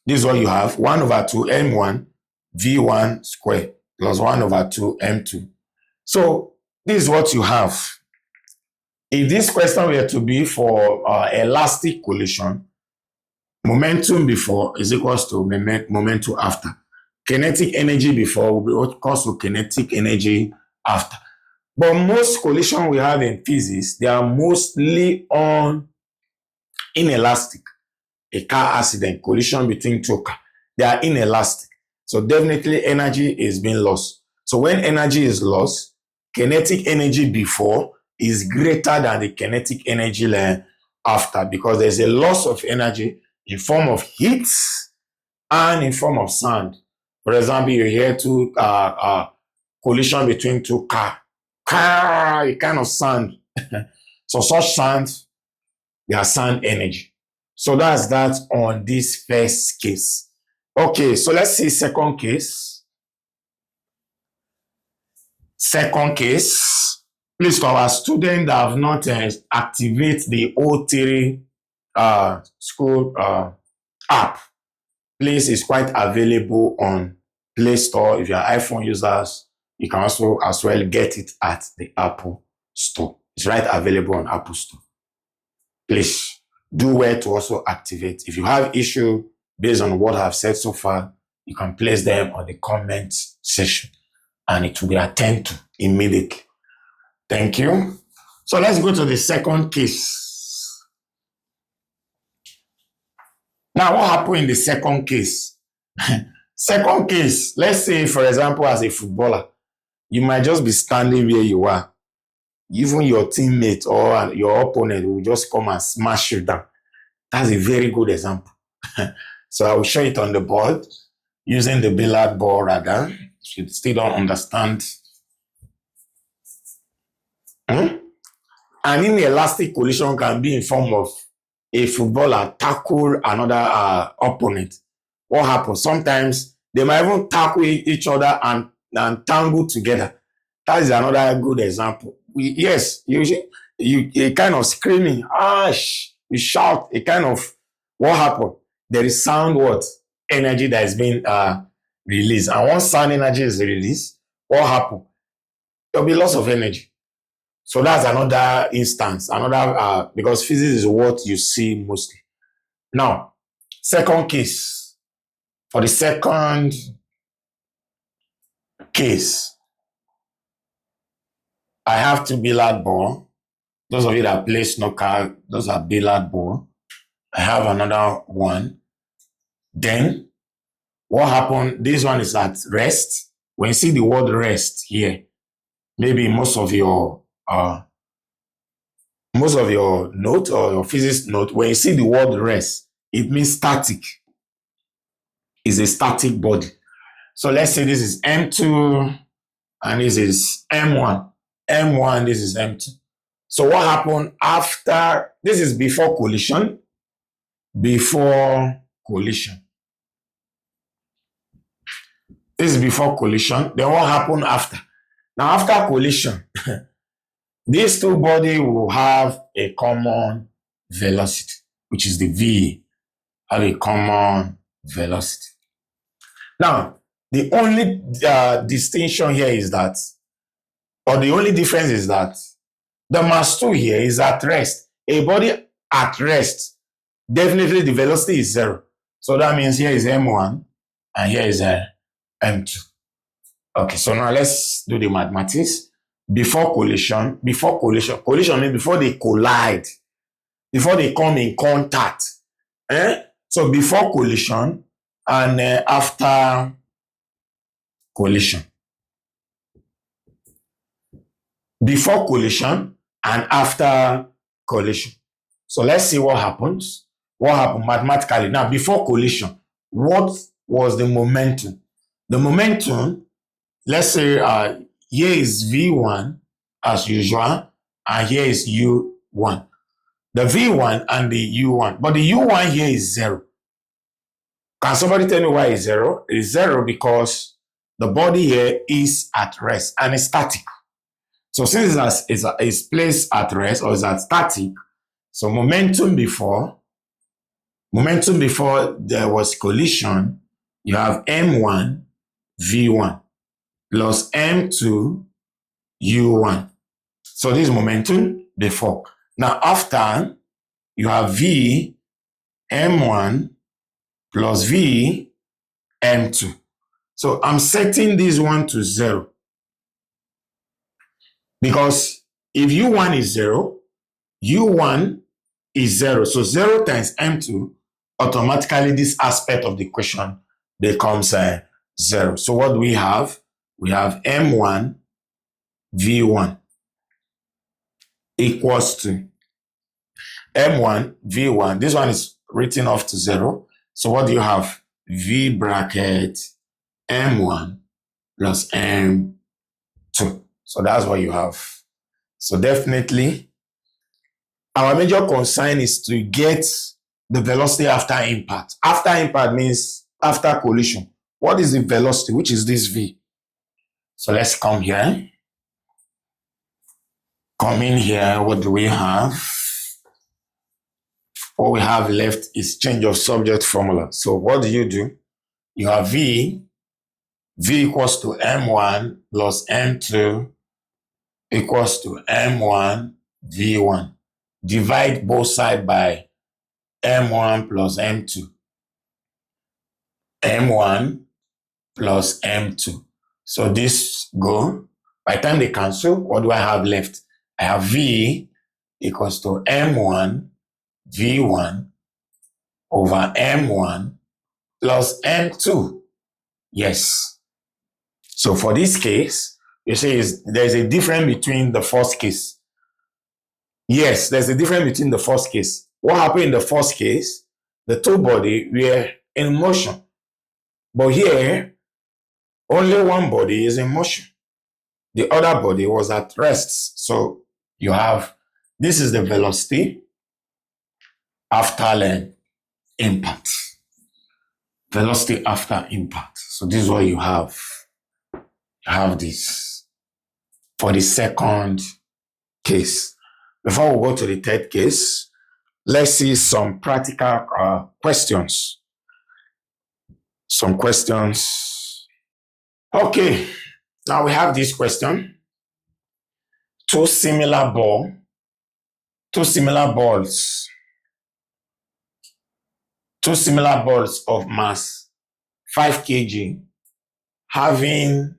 S1: this is what you have: 1/2 M1 V1 squared plus 1/2 M2. So this is what you have. If this question were to be for elastic collision, momentum before is equals to momentum after. Kinetic energy before will be equals to kinetic energy after. But most collision we have in physics, they are mostly on inelastic. A car accident, collision between two cars, they are inelastic. So definitely energy is being lost. So when energy is lost, kinetic energy before is greater than the kinetic energy after, because there's a loss of energy in form of heat and in form of sound. For example, you hear two collision between two cars. A kind of sound. So such sound, they are sound energy. So that's that on this first case. Okay, so let's see second case. Second case. Please, for our students that have not activated the O3 school app, please, it's quite available on Play Store. If you're iPhone users, you can also as well get it at the Apple Store. It's right available on Apple Store. Please do well to also activate. If you have issue based on what I've said so far, you can place them on the comment section and it will be attended to immediately. Thank you. So let's go to the second case. Now, what happened in the second case? Second case, let's say, for example, as a footballer, you might just be standing where you are. Even your teammate or your opponent will just come and smash you down. That's a very good example. So I will show it on the board using the billiard ball rather. If you still don't understand. An inelastic collision can be in form of a footballer tackle another opponent. What happens? Sometimes they might even tackle each other and tangle together. That is another good example. You kind of screaming, you shout, a kind of, what happened? There is sound, energy that is being released. And once sound energy is released, what happened? There will be loss of energy. So that's another instance, because physics is what you see mostly. Now, second case. For the second case, I have two billiard ball. Those of you that play snooker, those are billiard ball. I have another one. Then, what happened? This one is at rest. When you see the word rest here, maybe most of your note or your physics note, when you see the word rest, it means static. It's a static body. So let's say this is M2 and this is M1. M1, this is M2. So what happened after? This is before collision. Before collision. This is before collision. Then what happened after? Now after collision, these two bodies will have a common velocity, which is the V, have a common velocity. Now, the only distinction here is that, or the only difference is that the mass 2 here is at rest. A body at rest, definitely the velocity is 0. So that means here is M1 and here is M2. Okay, so now let's do the mathematics. Before collision means before they collide, before they come in contact. So before collision and after collision. Before collision and after collision. So let's see what happens. What happened mathematically. Now, before collision, what was the momentum? The momentum, let's say here is V1 as usual, and here is U1. The V1 and the U1, but the U1 here is 0. Can somebody tell me why it's 0? It's 0 because the body here is at rest and it's static. So since it's placed at rest or is at static, so momentum before there was collision, you have M1 V1 plus M2 U1. So this is momentum before. Now after, you have V M1 plus V M2. So I'm setting this one to 0. Because if U1 is 0, U1 is 0. So 0 times M2, automatically this aspect of the equation becomes 0. So what do we have? We have M1 V1 equals to M1 V1. This one is written off to 0. So what do you have? V bracket M1 plus M2. So that's what you have. So definitely, our major concern is to get the velocity after impact. After impact means after collision. What is the velocity? Which is this V? So let's come here. Come in here. What do we have? What we have left is change of subject formula. So what do? You have V equals to M1 plus M2 equals to M1 V1. Divide both sides by M1 plus M2. M1 plus m2. So this go. By the time they cancel, what do I have left? I have v equals to m1 v1 over m1 plus m2. Yes. So for this case, you see there's a difference between the first case. Yes, there's a difference between the first case. What happened in the first case? The two bodies were in motion. But here, only one body is in motion. The other body was at rest. So you have, this is the velocity after impact. Velocity after impact. So this is what you have. You have this for the second case. Before we go to the third case, let's see some practical questions. Some questions. Okay, now we have this question. Two similar balls of mass 5 kg having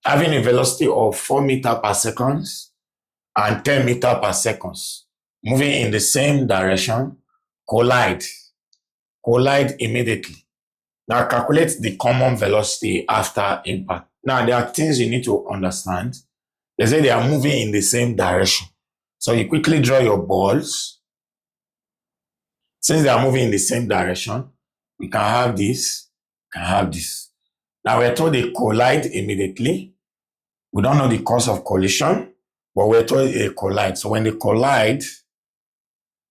S1: a velocity of 4 meters per second and 10 meters per second, moving in the same direction, collide immediately. Now calculate the common velocity after impact. Now there are things you need to understand. They say they are moving in the same direction. So you quickly draw your balls. Since they are moving in the same direction, we can have this, Now we're told they collide immediately. We don't know the cause of collision, but we're told they collide. So when they collide,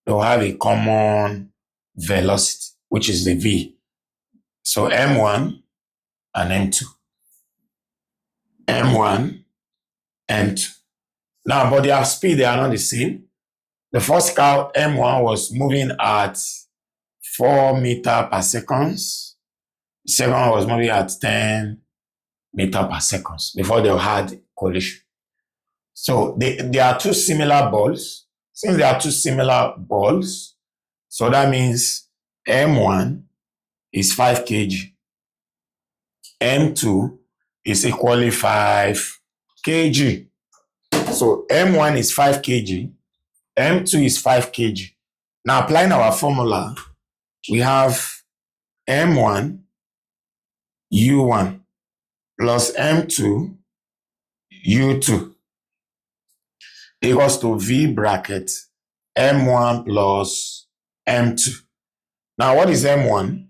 S1: they'll have a common velocity, which is the v. So m1 and m2. m1, m2. Now, but their speed, they are not the same. The first car, m1, was moving at 4 meters per second. The second one was moving at 10 meters per second before they had collision. So they are two similar balls. Since they are two similar balls, so that means m1 is 5 kg. m2 is equally 5 kg. So m1 is 5 kg. m2 is 5 kg. Now applying our formula, we have m1 u1 plus m2 u2 equals to v bracket m1 plus m2. Now what is m1?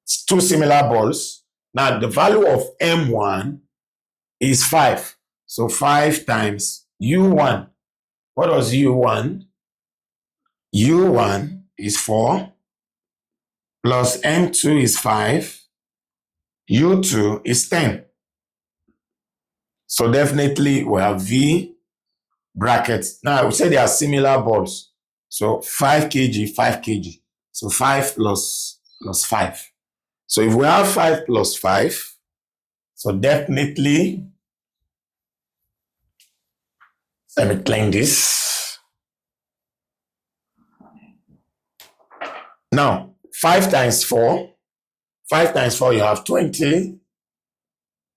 S1: It's two similar balls. Now the value of m1 is 5. So 5 times u1. What was u1? u1 is 4 plus m2 is 5. u2 is 10. So definitely we have v brackets. Now we say they are similar balls. So 5 kg, 5 kg. So 5 plus 5. So if we have 5 plus 5, so definitely, let me clean this. Now, 5 times 4, you have 20.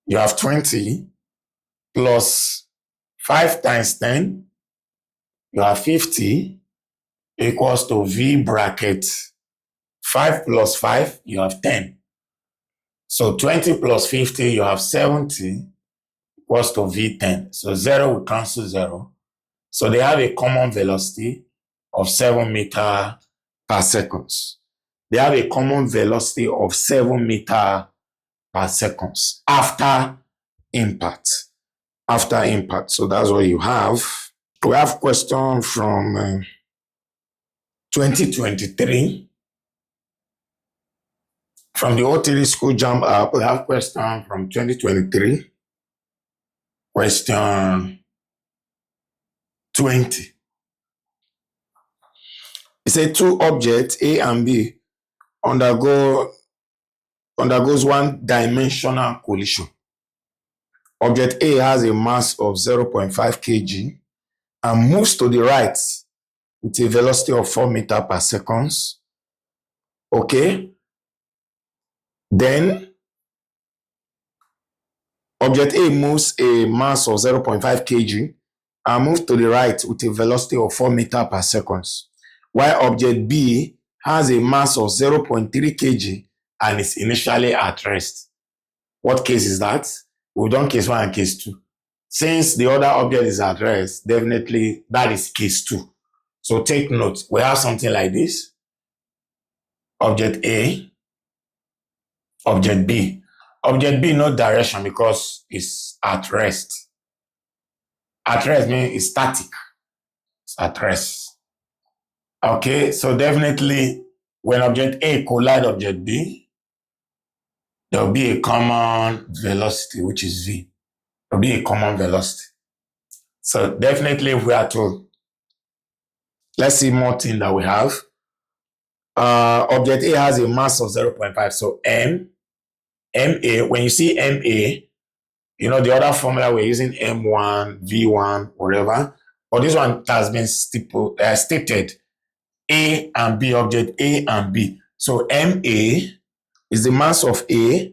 S1: You have 20 plus 5 times 10, you have 50 equals to v bracket 5 plus 5, you have 10. So 20 plus 50, you have 70 equals to v10. So 0 will cancel 0. So they have a common velocity of 7 meters per second. They have a common velocity of 7 meters per second after impact. So that's what you have. We have question from 2023. From the O3 School JAMB app, we have question from 2023. Question 20. It says two objects, A and B, undergoes one-dimensional collision. Object A has a mass of 0.5 kg and moves to the right with a velocity of 4 meters per second. Okay. Then object A moves a mass of 0.5 kg and moves to the right with a velocity of 4 meters per second, while object B has a mass of 0.3 kg and is initially at rest. What case is that? We've done case 1 and case 2. Since the other object is at rest, definitely that is case 2. So take note, we have something like this. Object A, object B. Object B, no direction because it's at rest. At rest means it's static. It's at rest. Okay, so definitely when object A collides object B, there will be a common velocity, which is V. There will be a common velocity. So definitely if we are to, let's see more thing that we have. Object A has a mass of 0.5. So MA, when you see MA, you know, the other formula we're using M1, V1, whatever. But this one has been stated. A and B, object A and B. So MA is the mass of A,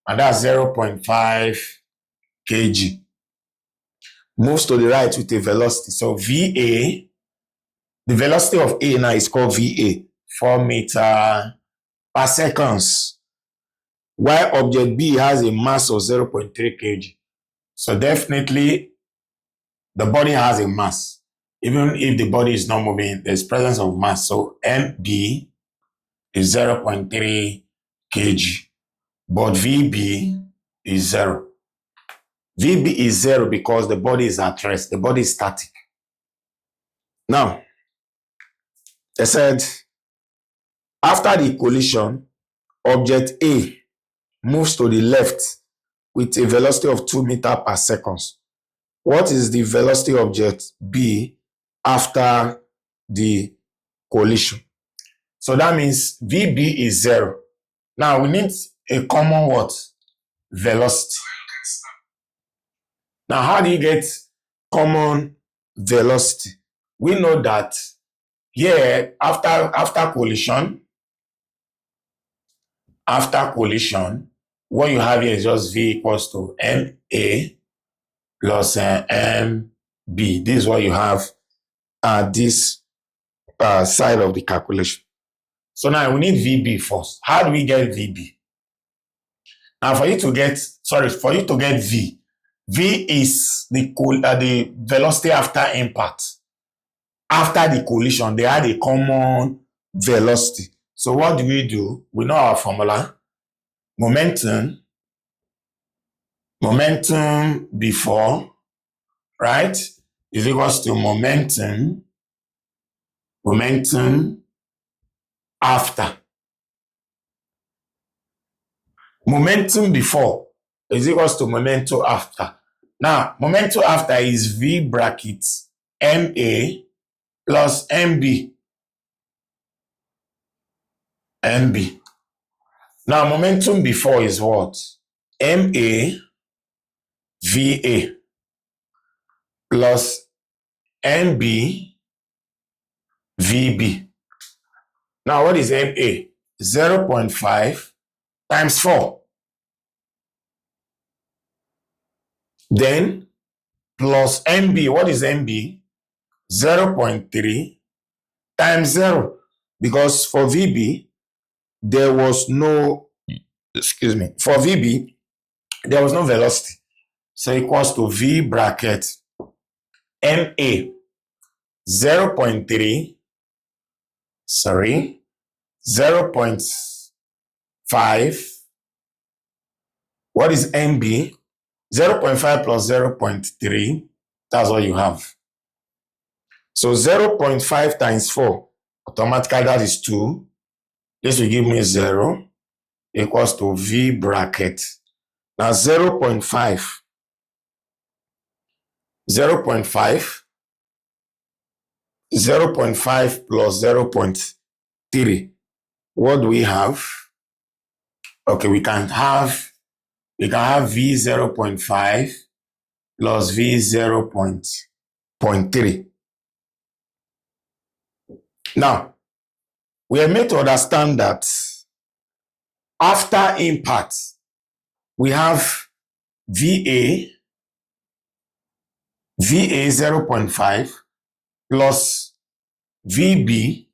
S1: and that's 0.5 kg. Moves to the right with a velocity. So VA, the velocity of A now is called VA, 4 meters per seconds. While object B has a mass of 0.3 kg. So definitely the body has a mass. Even if the body is not moving, there's presence of mass. So MB is 0.3 kg, but VB is 0. VB is 0 because the body is at rest. The body is static. Now, they said, after the collision, object A moves to the left with a velocity of 2 meters per second. What is the velocity of object B after the collision? So that means VB is 0. Now we need a common what? Velocity. Now how do you get common velocity? We know that here after collision, what you have here is just V equals to MA plus MB. This is what you have at this side of the calculation. So now we need VB first. How do we get VB? Now for you to get V, V is the velocity after impact. After the collision, they had a common velocity. So what do? We know our formula. Momentum before, right, is equals to momentum after. Momentum before is equals to momentum after. Now, momentum after is V brackets MA plus MB. Now, momentum before is what? MA VA plus MB VB. Now, what is MA? 0.5 times 4. Then, plus MB. What is MB? 0.3 times 0. Because for VB, there was no, for VB, there was no velocity. So equals to V bracket MA 0.3, 0.5. What is MB? 0.5 plus 0.3. That's what you have. So 0.5 times 4, automatically that is 2. This will give me 0 equals to V bracket. Now 0.5 plus 0.3. What do we have? Okay, we can have V 0.5 plus V 0.3. Now, we are made to understand that after impact, we have VA 0.5 plus VB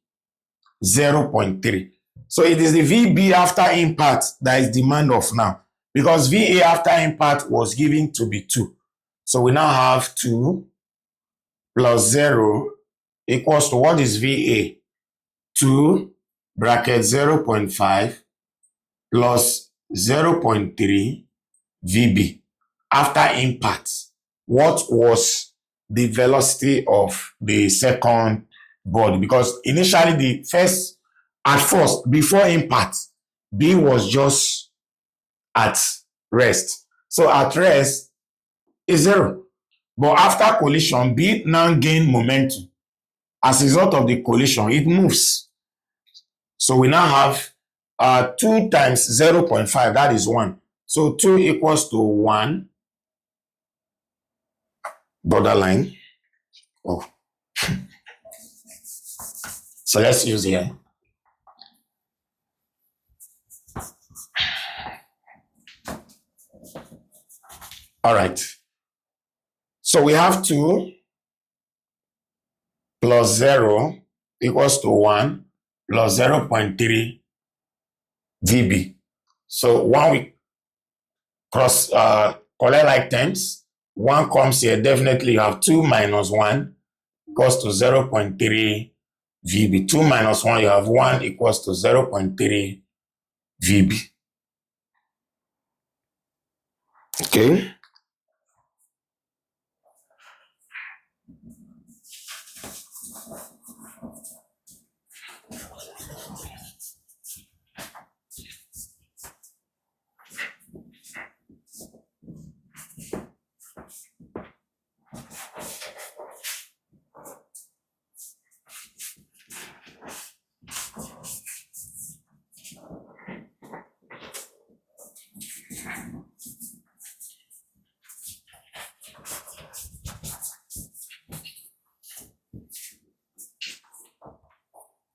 S1: 0.3. So it is the VB after impact that is demand of now, because VA after impact was given to be 2. So we now have 2 plus 0 equals to, what is VA? 2 bracket 0.5 plus 0.3 VB. After impact, what was the velocity of the second body? Because initially at first, before impact, B was just at rest. So at rest is 0. But after collision, B now gain momentum. As a result of the collision, it moves. So we now have 2 times 0.5, that is 1. So 2 equals to 1, borderline. Oh. So let's use here. All right. So we have 2 plus 0 equals to 1 plus 0.3 VB. So when we collect like terms, 1 comes here, definitely you have 2 minus 1 equals to 0.3 VB. 2 minus 1, you have 1 equals to 0.3 VB. Okay.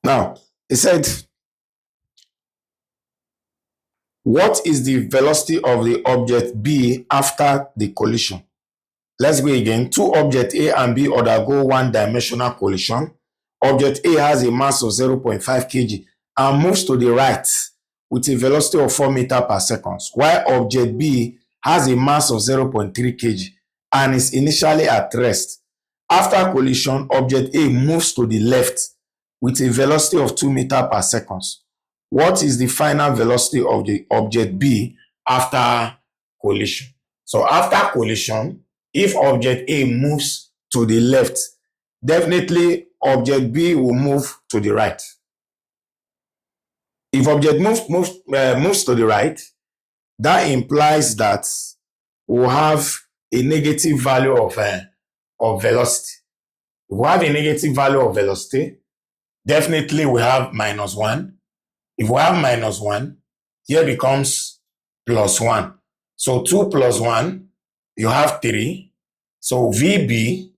S1: Now, it said, what is the velocity of the object B after the collision? Let's go again. 2 objects A and B undergo one-dimensional collision. Object A has a mass of 0.5 kg and moves to the right with a velocity of 4 meters per second, while object B has a mass of 0.3 kg and is initially at rest. After collision, object A moves to the left with a velocity of 2 meters per second. What is the final velocity of the object B after collision? So after collision, if object A moves to the left, definitely object B will move to the right. If object moves to the right, that implies that we'll have a negative value of velocity. If we have a negative value of velocity, definitely we have minus 1. If we have minus 1, here becomes plus 1. So 2 plus 1, you have 3. So VB,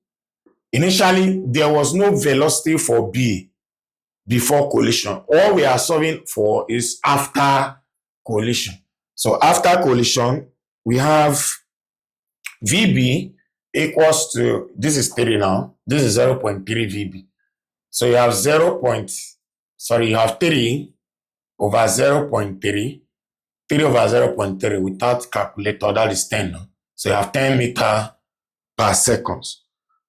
S1: initially there was no velocity for B before collision. All we are solving for is after collision. So after collision, we have VB equals to, this is 3 now, this is 0.3 VB. So you have you have 3 over 0.3, 3 over 0.3 without calculator, that is 10. So you have 10 meters per second.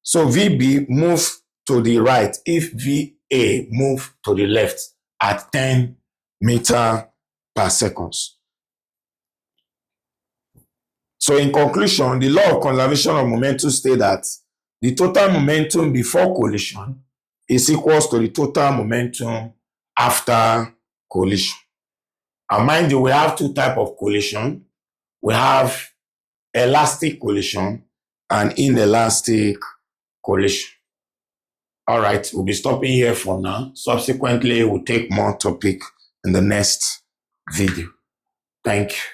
S1: So VB move to the right if VA move to the left at 10 meters per second. So in conclusion, the law of conservation of momentum states that the total momentum before collision is equals to the total momentum after collision. And mind you, we have 2 types of collision. We have elastic collision and inelastic collision. All right, we'll be stopping here for now. Subsequently, we'll take more topic in the next video. Thank you.